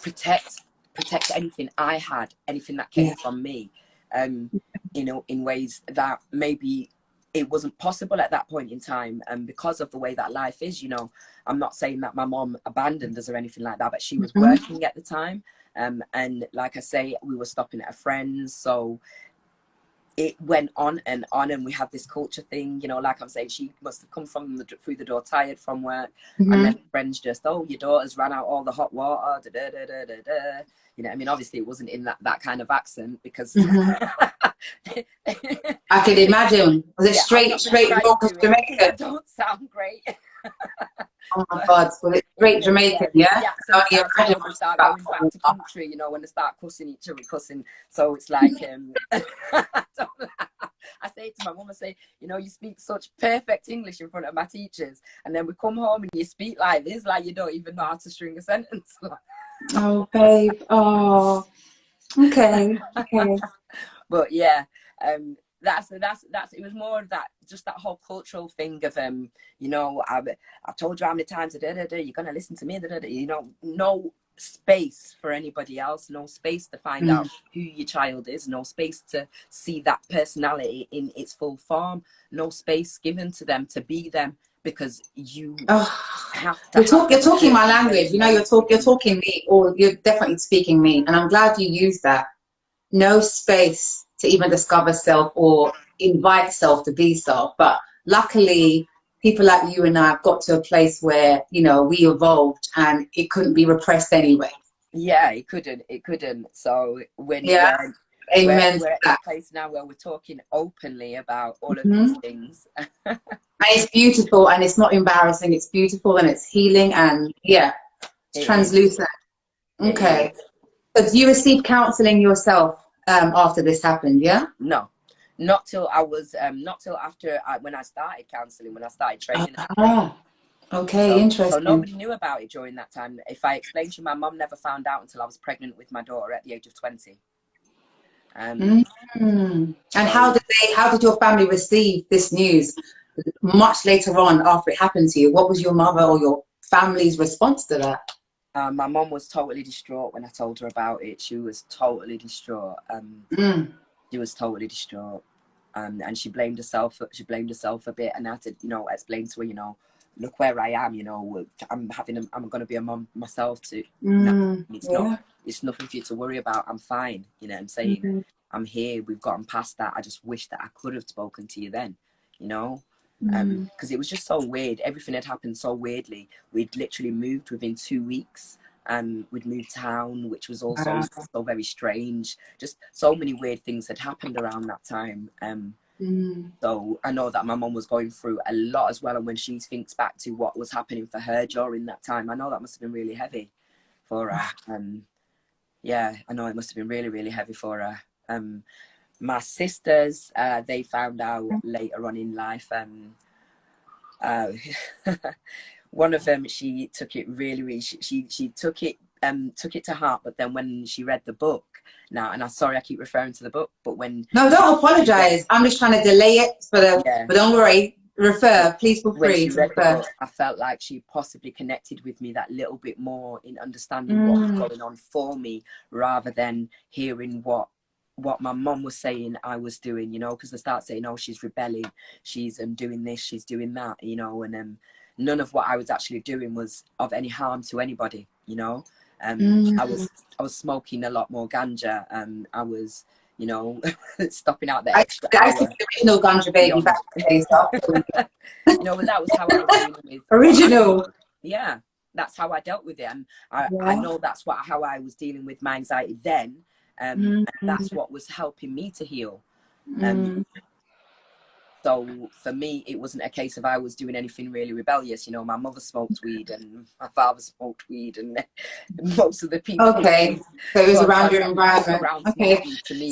protect anything I had, anything that came yeah. from me, you know, in ways that maybe it wasn't possible at that point in time, and because of the way that life is, you know. I'm not saying that my mom abandoned us or anything like that, but she was working at the time, and like I say, we were stopping at a friend's, so it went on, and we had this culture thing, you know, like I'm saying, she must have come from through the door tired from work, and then friends just, oh, your daughter's ran out all the hot water, da, da, da, da, da, da. You know, I mean, obviously it wasn't in that kind of accent, because I could imagine. Was it yeah, I'm not going to straight try and Yorkers, do it because I Jamaican? don't sound great. Oh my God, was it straight Yeah, Jamaican? Yeah. the I accent can starts, you only know, they imagine start that. going back to country, you know, when they start cussing each other, cussing. So it's like, I say to my mum, I say, you know, you speak such perfect English in front of my teachers, and then we come home and you speak like this, like you don't even know how to string a sentence. Oh, babe. Oh, okay. Okay. But yeah, that's it was more of that, just that whole cultural thing of you know, I've told you how many times, da, da, da, you're gonna listen to me, da, da, da, you know, no space for anybody else, no space to find out who your child is, no space to see that personality in its full form, no space given to them to be them, because you have to have You're them a talking my certain way language. of You know, you're parenting. talking me, or you're definitely speaking me, and I'm glad you used that. No space to even discover self or invite self to be self. But luckily, people like you and I have got to a place where, you know, we evolved and it couldn't be repressed anyway. Yeah, it couldn't. So when Yeah. Amen to we're at this that. place now where we're talking openly about all of these Mhm. things. And it's beautiful and it's not embarrassing. It's beautiful and it's healing and yeah, it's It is. translucent. It Okay. is. So do you receive counseling yourself after this happened? Yeah. No, not till I was not till after when I started counselling, when I started training. Ah, okay, So interesting. nobody knew about it during that time. If I explained to you, my mum never found out until I was pregnant with my daughter at the age of 20. Mm. And So how did your family receive this news much later on after it happened to you? What was your mother or your family's response to that? my mum was totally distraught when I told her about it. She was totally distraught. Mm. She was totally distraught, and she blamed herself. She blamed herself a bit, and I had to, you know, explain to her, you know, look where I am. You know, I'm going to be a mum myself too. It's not. Yeah. It's nothing for you to worry about. I'm fine. You know what I'm saying? Mm-hmm. I'm here. We've gotten past that. I just wish that I could have spoken to you then. You know, Mm. because it was just so weird. Everything had happened so weirdly. We'd literally moved within 2 weeks. We'd moved town, which was also Wow. so very strange. Just so many weird things had happened around that time. Mm. So I know that my mum was going through a lot as well. And when she thinks back to what was happening for her during that time, I know that must have been really heavy for her. Yeah, I know it must have been really, really heavy for her. My sisters, they found out later on in life. Uh, one of them, she took it really, really. She took it took it to heart. But then when she read the book now, and I'm sorry I keep referring to the book, but when No, don't apologize. I'm just trying to delay it for the. yeah, But don't worry. Refer. Please feel when free she to read the refer. book, I felt like she possibly connected with me that little bit more in understanding what was Mm. going on for me, rather than hearing what my mum was saying I was doing, you know, because they start saying, oh, she's rebelling, she's doing this, she's doing that, you know, and none of what I was actually doing was of any harm to anybody, you know. I was smoking a lot more ganja. I was, you know, stopping out the extra I hour. think the original Ganja Baby back in the day. So. You know, that was how I was dealing with Original. yeah, that's how I dealt with it, and I Yeah. know that's how I was dealing with my anxiety then, and that's what was helping me to heal. So for me, it wasn't a case of I was doing anything really rebellious. You know, my mother smoked weed and my father smoked weed, and most of the people. Okay, so it was around your environment. Okay,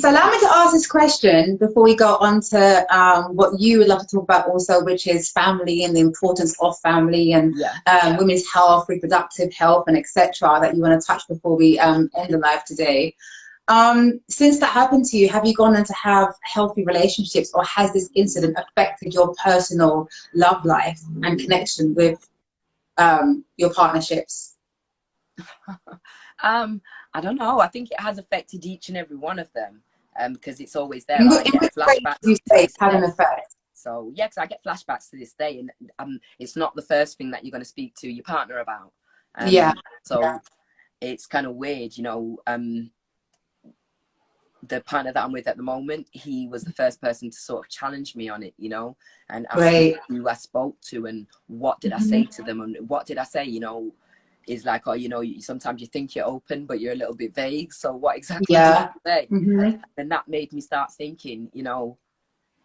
so allow me to ask this question before we go on to what you would love to talk about also, which is family and the importance of family and women's health, reproductive health, and etc. that you want to touch before we end the live today. Since that happened to you, have you gone on to have healthy relationships, or has this incident affected your personal love life and connection with your partnerships? I don't know. I think it has affected each and every one of them, because it's always there. I get flashbacks. You say it's had an effect. So yeah, because I get flashbacks to this day, and it's not the first thing that you're going to speak to your partner about. So it's kind of weird, you know. The partner that I'm with at the moment, he was the first person to sort of challenge me on it, you know, and ask me who I spoke to and what did I say to them, and what did I say, you know, is like, oh, you know, sometimes you think you're open, but you're a little bit vague. So what exactly did you say? And that made me start thinking, you know,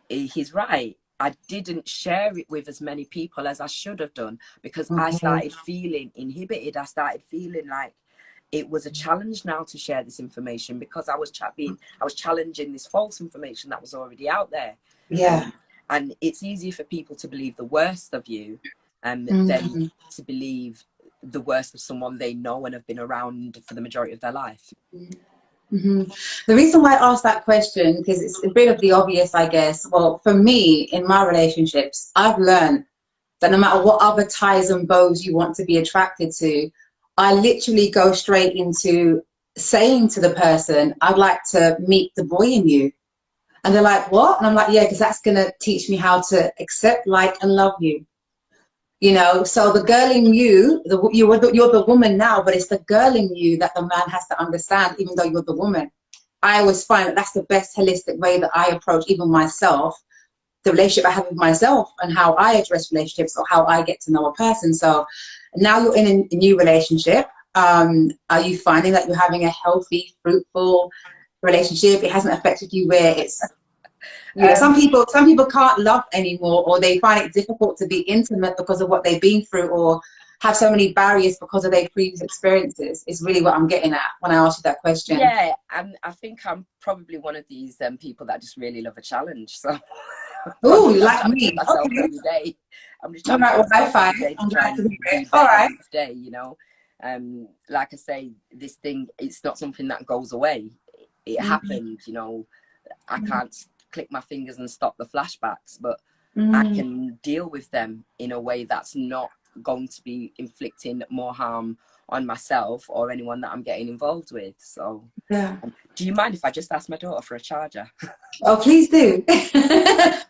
he's right. I didn't share it with as many people as I should have done, because I started feeling inhibited. I started feeling like it was a challenge now to share this information, because I was challenging this false information that was already out there. And it's easy for people to believe the worst of you, than to believe the worst of someone they know and have been around for the majority of their life. The reason why I asked that question, because it's a bit of the obvious, I guess. Well, for me, in my relationships, I've learned that no matter what other ties and bows you want to be attracted to, I literally go straight into saying to the person, I'd like to meet the boy in you. And they're like, what? And I'm like, yeah, because that's going to teach me how to accept, like, and love you. You know, so the girl in you, you're the woman now, but it's the girl in you that the man has to understand, even though you're the woman. I always find that that's the best holistic way that I approach even myself, the relationship I have with myself, and how I address relationships, or how I get to know a person. So now you're in a new relationship. Are you finding that you're having a healthy, fruitful relationship? It hasn't affected you where it's, you know, some people can't love anymore, or they find it difficult to be intimate because of what they've been through, or have so many barriers because of their previous experiences. Is really what I'm getting at when I ask you that question. Yeah, and I think I'm probably one of these people that just really love a challenge. So oh, you like me? Myself every day. I'm just trying to be all right. Each day, you know. Like I say, this thing, it's not something that goes away. It happened, you know. I can't click my fingers and stop the flashbacks, but I can deal with them in a way that's not going to be inflicting more harm on myself or anyone that I'm getting involved with. So do you mind if I just ask my daughter for a charger? Oh, please do.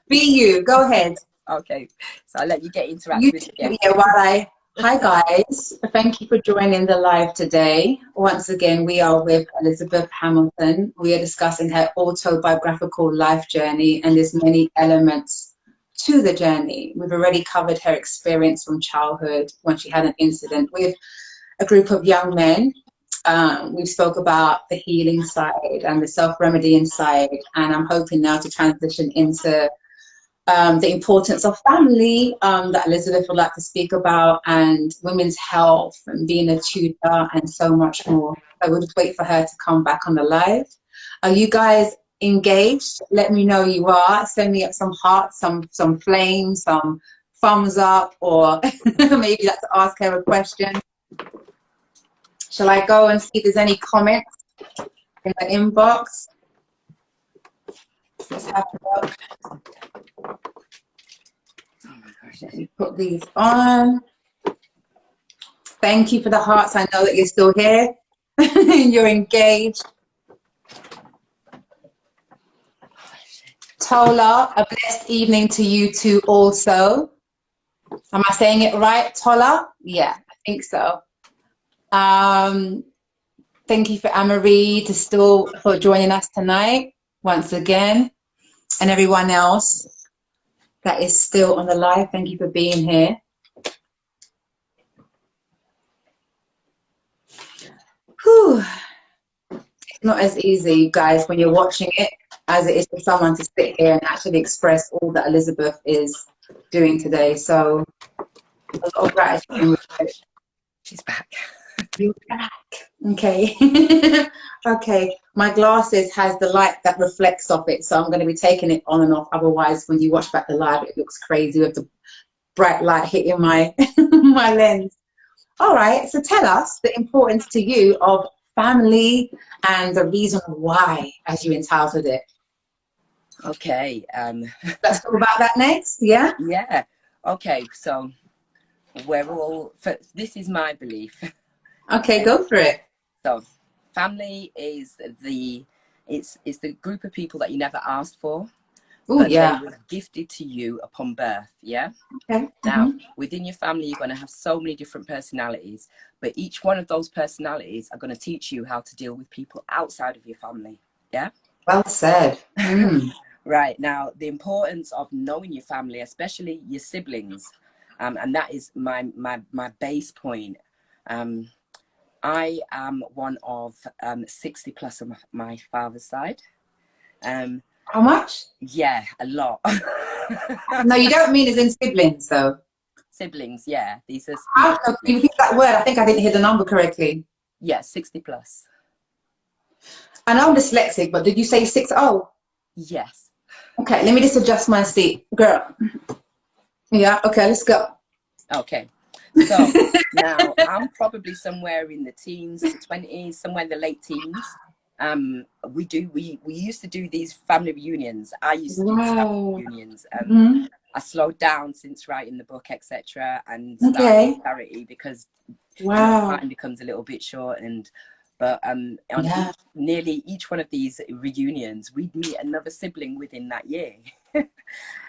Be you. Go ahead. Okay, so I'll let you get interactive with it. Yeah, hi guys, thank you for joining the live today. Once again, we are with Elizabeth Hamilton. We are discussing her autobiographical life journey, and there's many elements to the journey. We've already covered her experience from childhood when she had an incident with a group of young men. We spoke about the healing side and the self-remedying side, and I'm hoping now to transition into the importance of family that Elizabeth would like to speak about, and women's health and being a tutor and so much more. I will just wait for her to come back on the live. Are you guys engaged? Let me know you are. Send me up some hearts, some flames, some thumbs up, or maybe that's to ask her a question. Shall I go and see if there's any comments in the inbox? Let's have a look. Let me put these on. Thank you for the hearts. I know that you're still here. You're engaged. Tola, a blessed evening to you too also. Am I saying it right, Tola? Yeah, I think so. Thank you for Amarie for joining us tonight once again, and everyone else that is still on the live. Thank you for being here. Whew. It's not as easy, guys, when you're watching it as it is for someone to sit here and actually express all that Elizabeth is doing today. So a lot of gratitude. She's back. You're back. Okay. Okay. My glasses has the light that reflects off it, so I'm going to be taking it on and off. Otherwise, when you watch back the live, it looks crazy with the bright light hitting my my lens. All right. So tell us the importance to you of family and the reason why, as you entitled it. Okay. Let's talk about that next. Yeah. Yeah. Okay. So this is my belief. Okay, go for it. So family is it's the group of people that you never asked for. Oh, yeah. They were gifted to you upon birth. Yeah. Okay. Now, within your family, you're going to have so many different personalities, but each one of those personalities are going to teach you how to deal with people outside of your family. Yeah. Well said. Right. Now, the importance of knowing your family, especially your siblings, and that is my base point. I am one of 60 plus on my father's side. How much? Yeah, a lot. No, you don't mean as in siblings, though. Siblings, yeah. These are you repeat that word. I think I didn't hear the number correctly. Yeah, 60 plus. I know I'm dyslexic, but did you say 60? Yes. Okay, let me just adjust my seat. Girl. Yeah, okay, let's go. Okay. So now I'm probably somewhere in the teens to 20s, somewhere in the late teens. We used to do these family reunions. I used to do family reunions. I slowed down since writing the book, etc., and started charity because time becomes a little bit short. But nearly each one of these reunions, we'd meet another sibling within that year.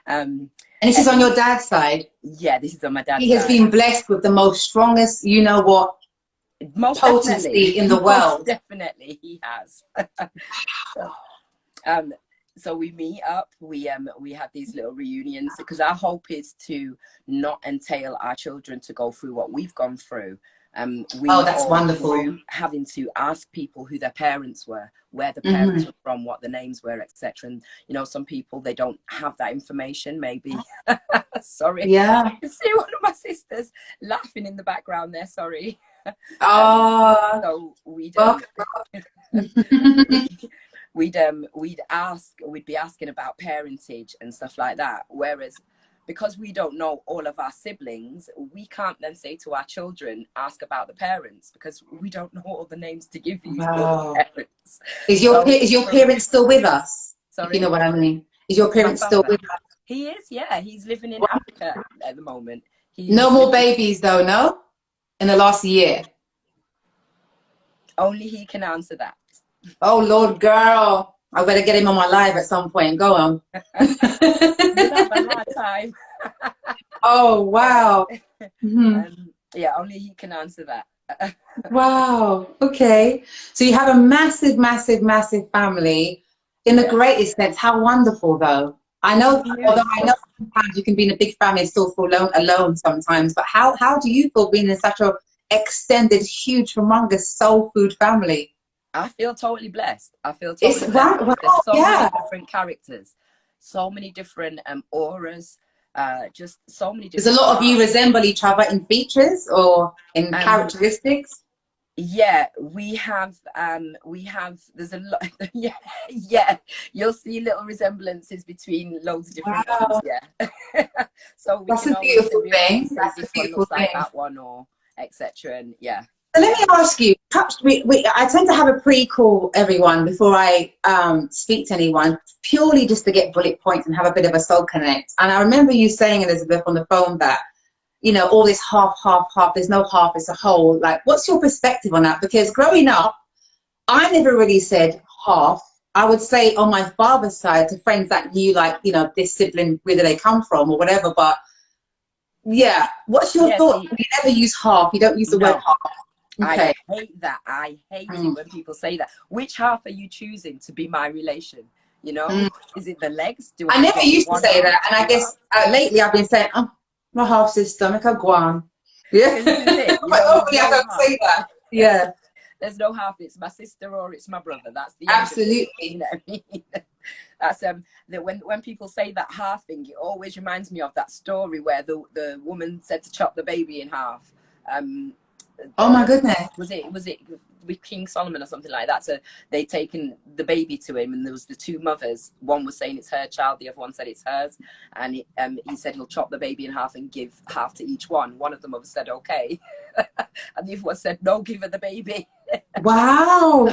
And this is on your dad's side? Yeah, this is on my dad's side. He has been blessed with the most strongest, you know what, most potency definitely in the world. Most definitely, he has. So we meet up, we have these little reunions because our hope is to not entail our children to go through what we've gone through. That's wonderful. Having to ask people who their parents were, where the parents were from, what the names were, etc. And you know, some people, they don't have that information, maybe. Sorry. Yeah. I can see one of my sisters laughing in the background there, sorry. Oh. So we'd be asking about parentage and stuff like that, whereas because we don't know all of our siblings, we can't then say to our children, ask about the parents, because we don't know all the names to give you. Wow. Parents. Is your parent still with us? Sorry? If you know what I mean. Is your parent still with us? He is, yeah. He's living in Africa at the moment. No more babies though, no? In the last year? Only he can answer that. Oh, Lord, girl. I better get him on my live at some point. Go on. You'll have a hard time. Oh, wow. Yeah, only he can answer that. Wow. Okay. So you have a massive, massive, massive family in the greatest sense. How wonderful, though. I know, although I know sometimes you can be in a big family and still feel alone sometimes, but how do you feel being in such a extended, huge, humongous soul food family? I feel totally blessed. I feel totally blessed. There's so many different characters, so many different auras, just so many different. Does a lot of you resemble each other in features or in characteristics? Yeah, we have there's a lot. yeah, you'll see little resemblances between loads of different ones. Yeah. So we that's a beautiful thing. That's a beautiful thing. Like that one or etc. And yeah. So let me ask you, perhaps I tend to have a pre-call everyone before I speak to anyone, purely just to get bullet points and have a bit of a soul connect. And I remember you saying, Elizabeth, on the phone that, you know, all this half, half, half, there's no half, it's a whole. Like, what's your perspective on that? Because growing up, I never really said half. I would say on my father's side to friends that knew, like, you know, this sibling, where do they come from or whatever. But yeah, what's your Yeah, thought? see, You never use half. You don't use the word no, half. I Okay. hate that. I hate it Mm. when people say that. Which half are you choosing to be my relation? You know, Mm. is it the legs? Do I I never get used to one say half, that, and I two half? guess lately I've been saying, "Oh, my half sister, make her go on." Yeah, Because this is it. You but know, there's hopefully I no don't half. say that. Yeah, There's no half. It's my sister or it's my brother. That's the end of it. You absolutely. know what I mean? That's that when people say that half thing, it always reminds me of that story where the woman said to chop the baby in half. Oh my goodness. Was it with King Solomon or something like that? So they taken the baby to him, and there was the two mothers. One was saying it's her child, the other one said it's hers, and he said he'll chop the baby in half and give half to each one. One of the mothers said okay, and the other one said no, give her the baby. Wow,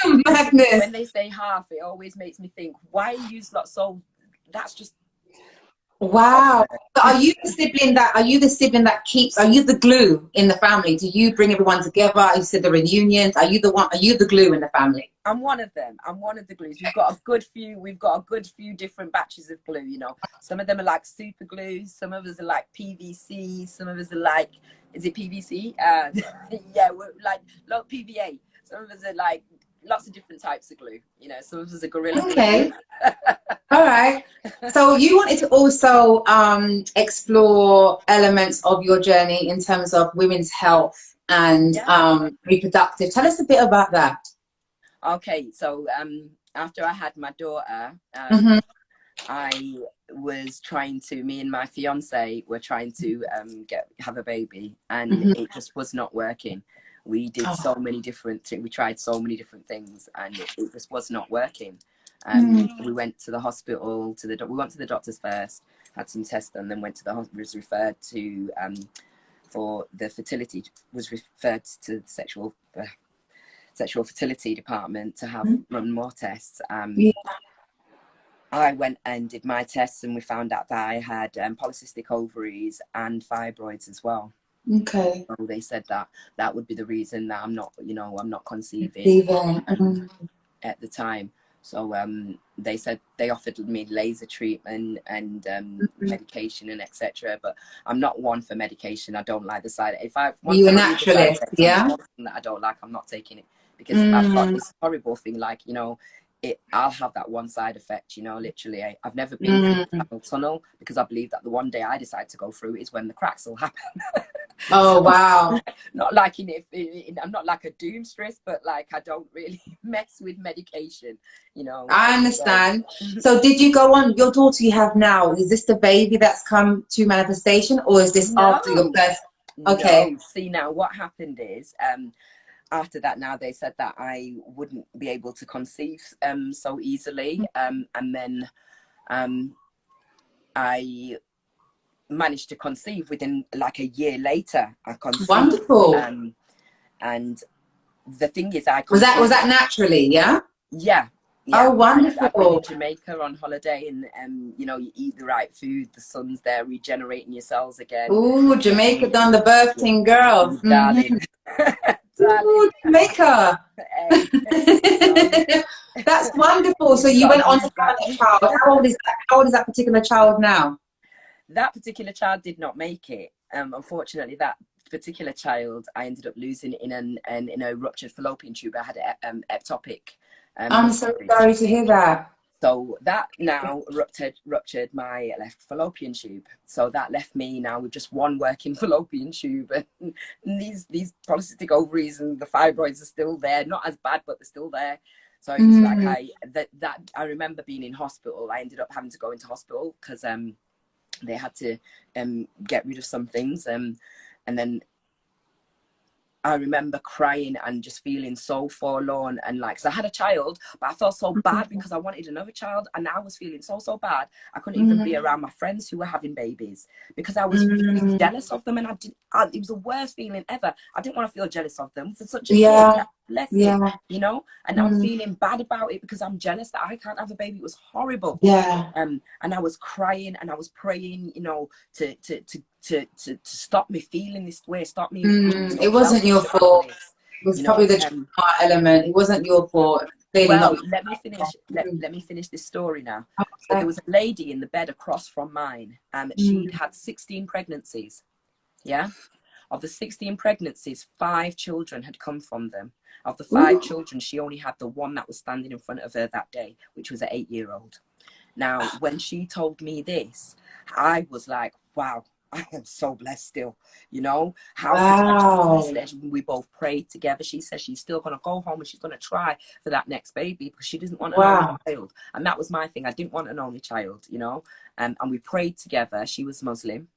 When madness. they say half, it always makes me think, why use lot so? That's just Wow. absurd. So are you the sibling that keeps, are you the glue in the family? Do you bring everyone together? You said the reunions. Are you the one, are you the glue in the family? I'm one of them. I'm one of the glues. We've got a good few. We've got a good few different batches of glue. You know, some of them are like super glue. Some of us are like PVC. Some of us are like, is it PVC? Yeah, we're like PVA. Some of us are like lots of different types of glue. You know, some of us are gorilla glue. Okay. All right. So you wanted to also explore elements of your journey in terms of women's health and Yeah. reproductive. Tell us a bit about that. Okay. So after I had my daughter, Hmm. I was trying to, me and my fiance were trying to have a baby, and Hmm. it just was not working. We did so Oh. many different things. We tried so many different things, and it just was not working. Mm. We went to the hospital, we went to the doctors first, had some tests done, then went to the hospital, was referred to for the fertility, was referred to the sexual fertility department to have run more tests. Yeah. I went and did my tests, and we found out that I had polycystic ovaries and fibroids as well. Okay. So they said that that would be the reason that I'm not conceiving Even. at the time. So they said they offered me laser treatment and medication and etc. But I'm not one for medication. I don't like the side. If I once You a I read the side naturalist, effects, and there's yeah? one thing that I don't like, I'm not taking it, because I've got Mm. this horrible thing, like, I'll have that one side effect, literally. I've never been through the Mm. carpal tunnel, because I believe that the one day I decide to go through is when the cracks will happen. Oh, So, wow. not like I'm not like a doomstress, but like I don't really mess with medication, I So understand. So did you go on, your daughter you have now, is this the baby that's come to manifestation, or is this after your no, first? Okay. no. See, now what happened is, after that, now they said that I wouldn't be able to conceive so easily, and then I managed to conceive within like a year later. I conceived, Wonderful. and the thing is, I Was conceived. that naturally, yeah? Yeah, Oh, yeah. I'd been in wonderful. Jamaica on holiday, and you eat the right food, the sun's there regenerating your cells again. Ooh, Jamaica You, done the you, birthing girl. you Hmm. darling, darling. Ooh, Jamaica. Hey, no, That's wonderful. you So just you gotta went on to use have that. a child. How old is that? How old is that particular child now? That particular child did not make it. Unfortunately, that particular child I ended up losing in a ruptured fallopian tube. I had an ectopic I'm so miscarriage. sorry to hear that. So that now ruptured my left fallopian tube. So that left me now with just one working fallopian tube, and these polycystic ovaries and the fibroids are still there. Not as bad, but they're still there. So it's like Mm. I remember being in hospital. I ended up having to go into hospital because they had to get rid of some things, and then I remember crying and just feeling so forlorn, and like, 'cause I had a child, but I felt so bad because I wanted another child, and I was feeling so bad. I couldn't even be around my friends who were having babies because I was really jealous of them, and it was the worst feeling ever. I didn't want to feel jealous of them for such a kid. Yeah. Bless Yeah. it, you know. And I'm feeling bad about it because I'm jealous that I can't have a baby. It was horrible. Yeah. And I was crying and I was praying, you know, to stop me feeling this way, stop me being so It wasn't your selfish about fault. this, It was you probably know. the trauma element. It wasn't your fault. Clearly Well, not. let me finish. Let me finish this story now. So Okay. there was a lady in the bed across from mine. She'd had 16 pregnancies. Yeah. Of the 16 pregnancies, 5 children had come from them. Of the 5 children, she only had the one that was standing in front of her that day, which was an 8-year-old. Now, when she told me this, I was like, wow, I am so blessed still, you know. How could I do this? We both prayed together. She says she's still going to go home and she's going to try for that next baby because she doesn't want an only child. And that was my thing. I didn't want an only child, you know. And we prayed together. She was Muslim.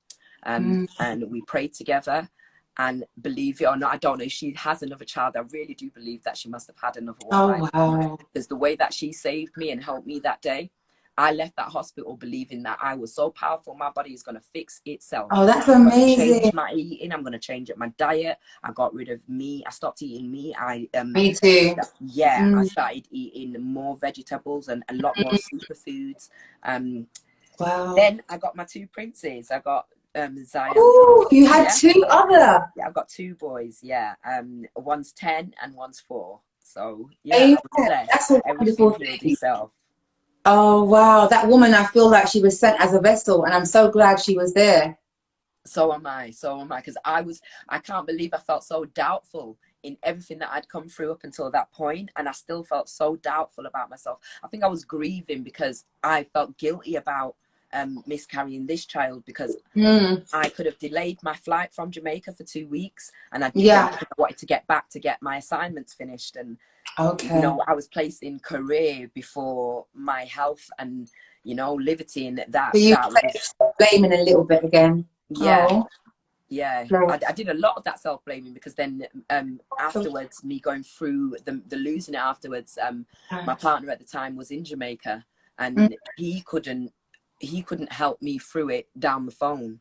And we prayed together. And believe it or not, I don't know if she has another child. I really do believe that she must have had another one. Because the way that she saved me and helped me that day, I left that hospital believing that I was so powerful. My body is going to fix itself. Oh, that's I'm going to amazing. change my eating. I'm going to change up my diet. I got rid of meat. I stopped eating meat. Me too. Yeah, I started eating more vegetables and a lot more superfoods. Wow. Then I got my 2 princes. I got Zion. Oh, you had 2 other. Yeah, I've got 2 boys. Yeah, one's 10 and one's 4. So yeah, I was blessed. That's a wonderful Everything healed thing. itself. Oh wow, that woman, I feel like she was sent as a vessel, and I'm so glad she was there. So am I, because I can't believe I felt so doubtful in everything that I'd come through up until that point, and I still felt so doubtful about myself. I think I was grieving because I felt guilty about miscarrying this child, because I could have delayed my flight from Jamaica for 2 weeks, and I didn't because I wanted to get back to get my assignments finished. And you know, I was placing career before my health and, you know, liberty, and that. So you that was blaming a little bit again. Yeah. I did a lot of that self-blaming, because then afterwards, me going through the losing it afterwards, my partner at the time was in Jamaica, and he couldn't help me through it down the phone.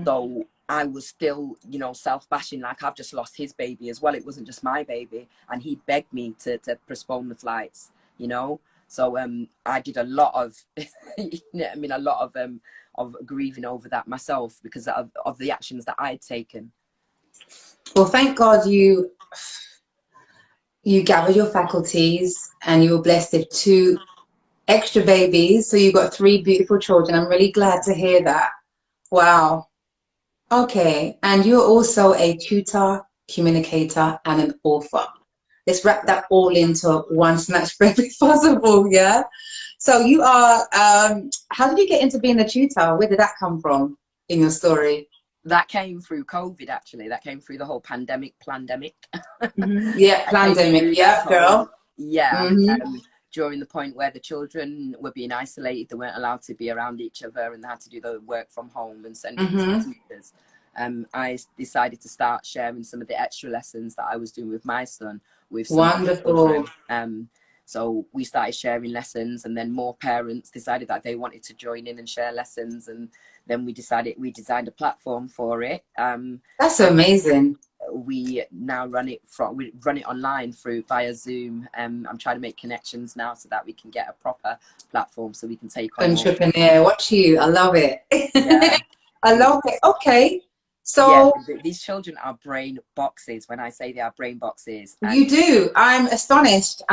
So I was still, you know, self-bashing, like I've just lost his baby as well. It wasn't just my baby, and he begged me to postpone the flights, you know. So I did a lot of you know what I mean, a lot of grieving over that myself, because of the actions that I had taken. Well, thank God you gathered your faculties and you were blessed with 2 extra babies, so you got 3 beautiful children. I'm really glad to hear that. Wow. Okay, and you're also a tutor, communicator, and an author. Let's wrap that all into one snatch breath if possible, yeah? So you are, how did you get into being a tutor? Where did that come from in your story? That came through COVID, actually. That came through the whole pandemic. Yeah, pandemic, yeah, girl. Yeah, during the point where the children were being isolated, they weren't allowed to be around each other, and they had to do the work from home and send it to teachers. I decided to start sharing some of the extra lessons that I was doing with my son with some other children. So we started sharing lessons, and then more parents decided that they wanted to join in and share lessons, and then we designed a platform for it. That's amazing. We now run it online via Zoom. I'm trying to make connections now so that we can get a proper platform so we can take on entrepreneur. Watch you. I love it. Yeah. I love it. Okay. So yeah, these children are brain boxes. When I say they are brain boxes, you do. I'm astonished.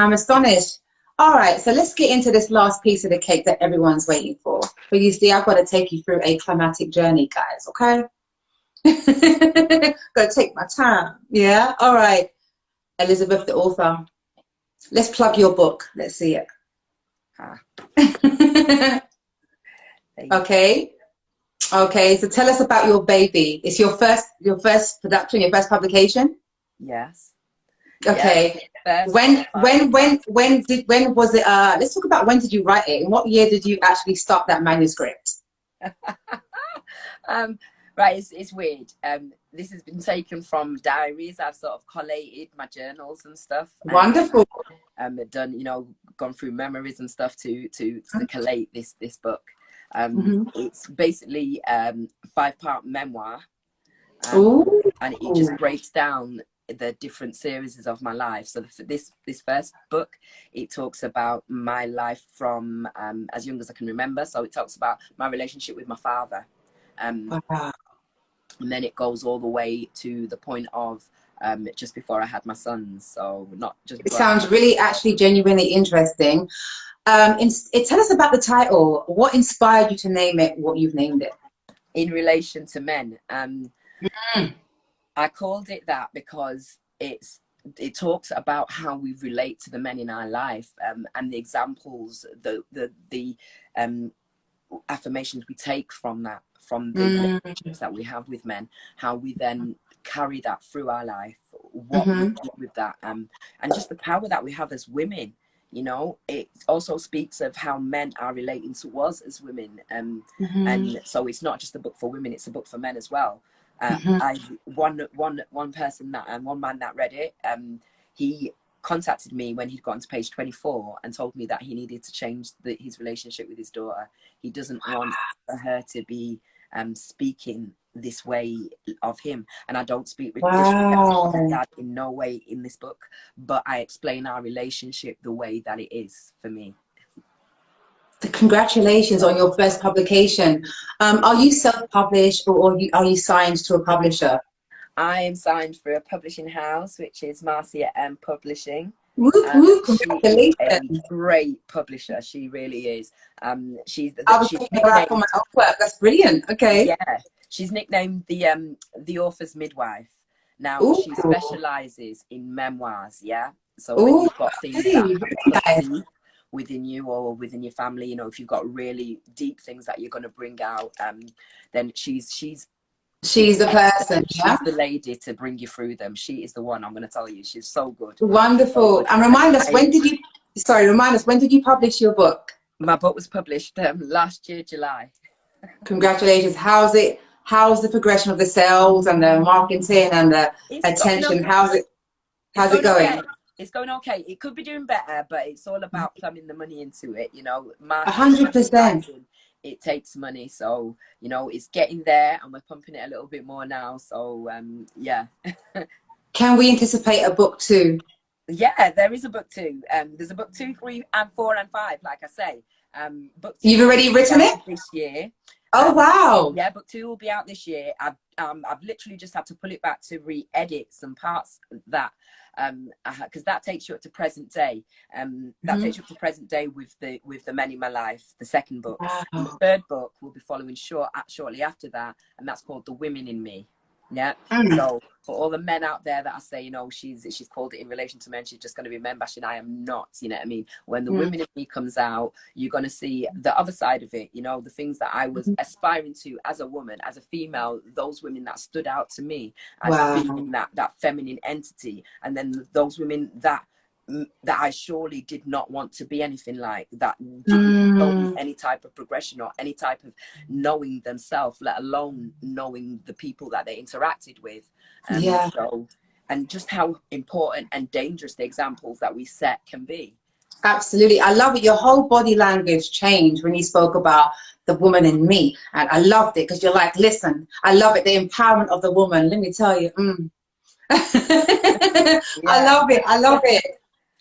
All right, so let's get into this last piece of the cake that everyone's waiting for. But you see, I've got to take you through a climatic journey, guys, okay? Gotta take my time. Yeah. All right. Elizabeth, the author. Let's plug your book. Let's see it. Okay. Okay. So tell us about your baby. It's your first production, your first publication? Yes. Okay. Yes, when was it? Let's talk about, when did you write it? In what year did you actually start that manuscript? Right, it's weird. This has been taken from diaries. I've sort of collated my journals and stuff, and Wonderful. done, you know, gone through memories and stuff to collate this book. Mm-hmm. It's basically 5-part memoir, Ooh. and it just breaks down the different series of my life. So this first book, it talks about my life from as young as I can remember. So it talks about my relationship with my father, Wow. and then it goes all the way to the point of just before I had my sons. So not just It before I sounds really actually genuinely interesting. Tell us about the title. What inspired you to name it what you've named it? in relation to men. Mm. I called it that because it talks about how we relate to the men in our life, and the examples, the affirmations we take from that, from the relationships that we have with men, how we then carry that through our life, what we do with that, and just the power that we have as women. You know, it also speaks of how men are relating to us as women, and so it's not just a book for women; it's a book for men as well. One person that and one man that read it, he contacted me when he'd gotten to page 24 and told me that he needed to change his relationship with his daughter. He doesn't want her to be speaking this way of him, and I don't speak with disrespect to his dad in no way in this book, but I explain our relationship the way that it is for me. Congratulations on your first publication. Are you self-published, or are you signed to a publisher? I am signed for a publishing house, which is Marcia M Publishing. Whoop, whoop, She is a congratulations. great publisher. She really is. She's I was she's thinking about for my own work. That's brilliant. Okay. yeah, she's nicknamed the author's midwife. Now Ooh. she specializes in memoirs. Yeah, so when Ooh, you've got things okay. that Very have cut nice. deep within you or within your family, you know, if you've got really deep things that you're going to bring out, then she's She's the person, yeah? she's the lady to bring you through them. She is the one, I'm going to tell you. She's so good. So Wonderful. good. And remind us, when did you publish your book? My book was published last year, July. Congratulations. How's it? How's the progression of the sales and the marketing and the It's going attention? okay. How's it going? It's going okay. It could be doing better, but it's all about plumbing the money into it. You know, marketing, 100%. it takes money. So, you know, it's getting there and we're pumping it a little bit more now. So, yeah. Can we anticipate a book 2? Yeah, there is a book 2. There's a book 2, 3, and 4, and 5, like I say. Book 2 You've already written it? this year. Oh, wow. Yeah, book 2 will be out this year. I've literally just had to pull it back to re-edit some parts that because that takes you up to present day. That takes you up to present day with the men in my life. The second book, and the third book will be following shortly after that, and that's called The Women in Me. Yeah. So for all the men out there that I say, you know, she's called it in relation to men, she's just going to be men bashing. I am not. You know what I mean? When The Women in Me comes out, you're going to see the other side of it. You know, the things that I was aspiring to as a woman, as a female, those women that stood out to me as being that feminine entity, and then those women that I surely did not want to be anything like that, didn't know any type of progression or any type of knowing themselves, let alone knowing the people that they interacted with. So, and just how important and dangerous the examples that we set can be. Absolutely. I love it. Your whole body language changed when you spoke about the woman in me. And I loved it because you're like, listen, I love it. The empowerment of the woman. Let me tell you. I love it. I love it.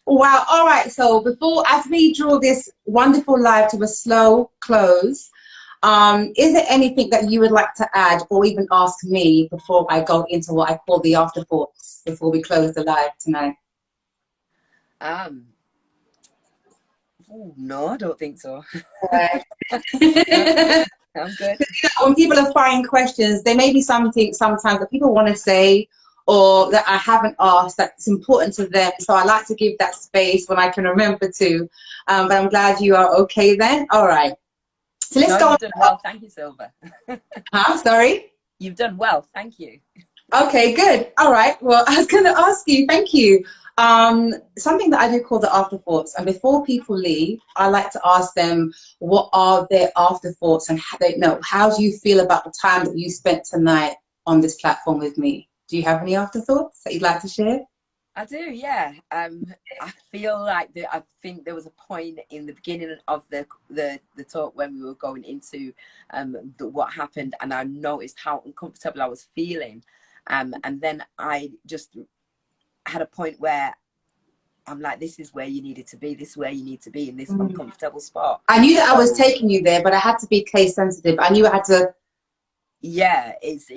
Wow. All right. So as we draw this wonderful live to a slow close, is there anything that you would like to add or even ask me before I go into what I call the afterthoughts before we close the live tonight? No, I don't think so. I'm good. When people are firing questions, there may be something sometimes that people want to say or that I haven't asked that's important to them. So I like to give that space when I can remember to. But I'm glad you are okay then. All right. So let's go on. You've done well. Thank you, Silver. Huh? Sorry? You've done well. Thank you. Okay, good. All right. Well, I was going to ask you, thank you. Something that I do call the afterthoughts. And before people leave, I like to ask them what are their afterthoughts and how they know, how do you feel about the time that you spent tonight on this platform with me? Do you have any afterthoughts that you'd like to share? I do, yeah. I feel like I think there was a point in the beginning of the talk when we were going into what happened, and I noticed how uncomfortable I was feeling, and then I just had a point where I'm like, this is where you needed to be. This is where you need to be in this Mm. uncomfortable spot. I knew that I was So taking you there, but I had to be case sensitive. I knew I had to. yeah, it's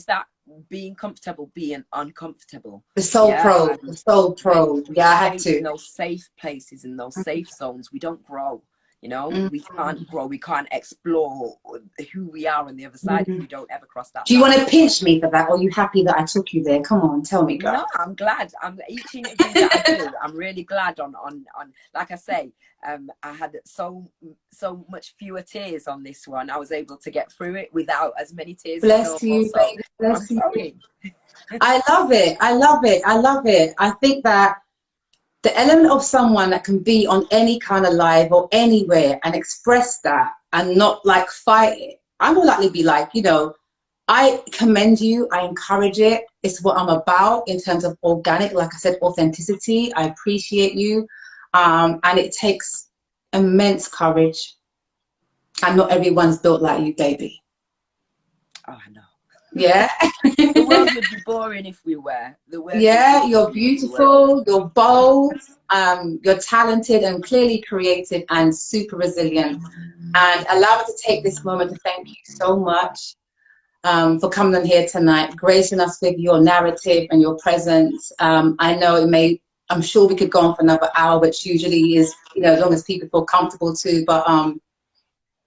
that being comfortable, being uncomfortable. The soul Yeah, pro, the soul when pro. we Yeah, I had stay in to. those safe places, in those safe zones, we don't grow. We can't Mm. grow. We can't explore who we are on the other side if Mm. we don't ever cross that Do you want line. to pinch me for that, or are you happy that I took you there? Come on, tell me, girl. No, I'm glad. Each interview that I do, I'm really glad on. Like I say, I had so much fewer tears on this one. I was able to get through it without as many tears as Bless normal. you, So baby. I'm Bless you. growing. I love it. I love it. I love it. I think that the element of someone that can be on any kind of live or anywhere and express that and not like fight it, I will likely be like, I commend you. I encourage it. It's what I'm about in terms of organic, like I said, authenticity. I appreciate you. And it takes immense courage. And not everyone's built like you, baby. Oh, I know. Yeah. The world would be boring if we were. The world would be Yeah, you're boring if we weren't. beautiful, you're bold, you're talented and clearly creative and super resilient. And allow me to take this moment to thank you so much for coming on here tonight, gracing us with your narrative and your presence. I know I'm sure we could go on for another hour, which usually is, as long as people feel comfortable to, but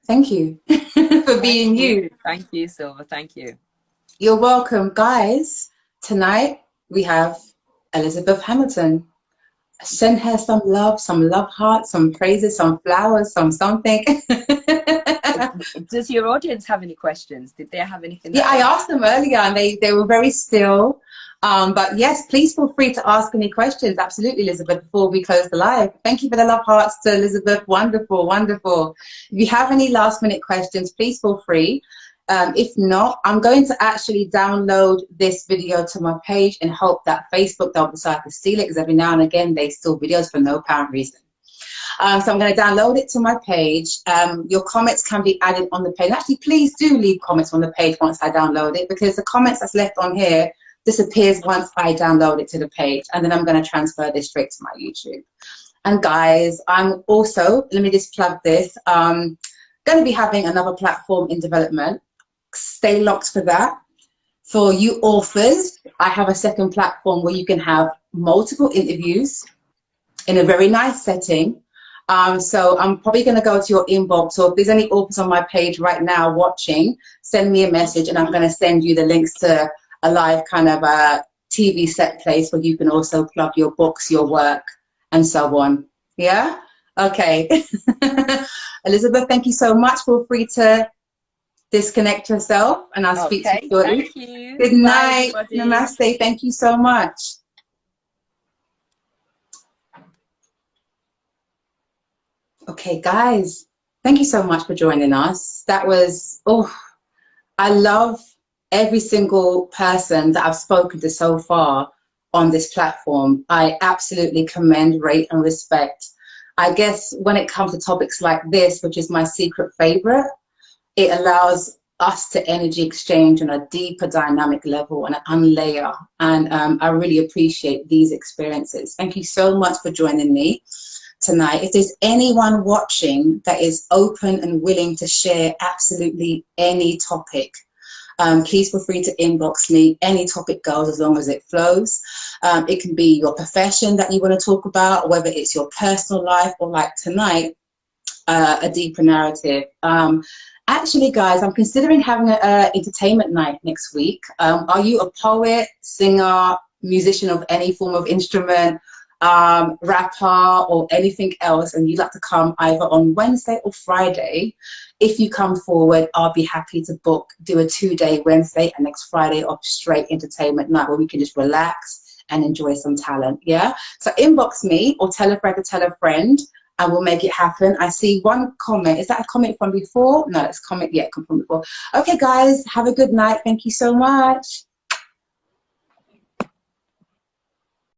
thank you for Thank being you. you. Thank you, Silver. Thank you. You're welcome, guys. Tonight we have Elizabeth Hamilton. Send her some love hearts, some praises, some flowers, some something. Does your audience have any questions? Did they have anything Yeah, that I they asked them earlier and they were very still. But yes, please feel free to ask any questions. Absolutely, Elizabeth, before we close the live. Thank you for the love hearts to Elizabeth. Wonderful, wonderful. If you have any last minute questions, please feel free. If not, I'm going to actually download this video to my page and hope that Facebook don't decide to steal it, because every now and again they steal videos for no apparent reason. So I'm going to download it to my page. Your comments can be added on the page. Actually, please do leave comments on the page once I download it, because the comments that's left on here disappears once I download it to the page. And then I'm going to transfer this straight to my YouTube. And guys, I'm also, let me just plug this, going to be having another platform in development. Stay locked for that. For you authors, I have a second platform where you can have multiple interviews in a very nice setting. So I'm probably going to go to your inbox, or if there's any authors on my page right now watching, send me a message and I'm going to send you the links to a live kind of a TV set place where you can also plug your books, your work, and so on. Yeah? Okay. Elizabeth, thank you so much. Feel free to disconnect yourself and I'll speak to you Okay, shortly. thank you. Good Bye, night. everybody. Namaste. Thank you so much. Okay, guys, thank you so much for joining us. That was, I love every single person that I've spoken to so far on this platform. I absolutely commend, rate, and respect. I guess when it comes to topics like this, which is my secret favorite, it allows us to energy exchange on a deeper dynamic level and unlayer. And I really appreciate these experiences. Thank you so much for joining me tonight. If there's anyone watching that is open and willing to share absolutely any topic, please feel free to inbox me. Any topic goes as long as it flows. It can be your profession that you want to talk about, whether it's your personal life or, like tonight, a deeper narrative. Actually, guys, I'm considering having an entertainment night next week. Are you a poet, singer, musician of any form of instrument, rapper, or anything else, and you'd like to come either on Wednesday or Friday? if you come forward, I'll be happy to do a 2-day Wednesday and next Friday of straight entertainment night where we can just relax and enjoy some talent. Yeah. So inbox me or tell a friend to tell a friend, and we'll make it happen. I see one comment. Is that a comment from before? No, it's comment. Yeah, come from before. Okay, guys, have a good night. Thank you so much.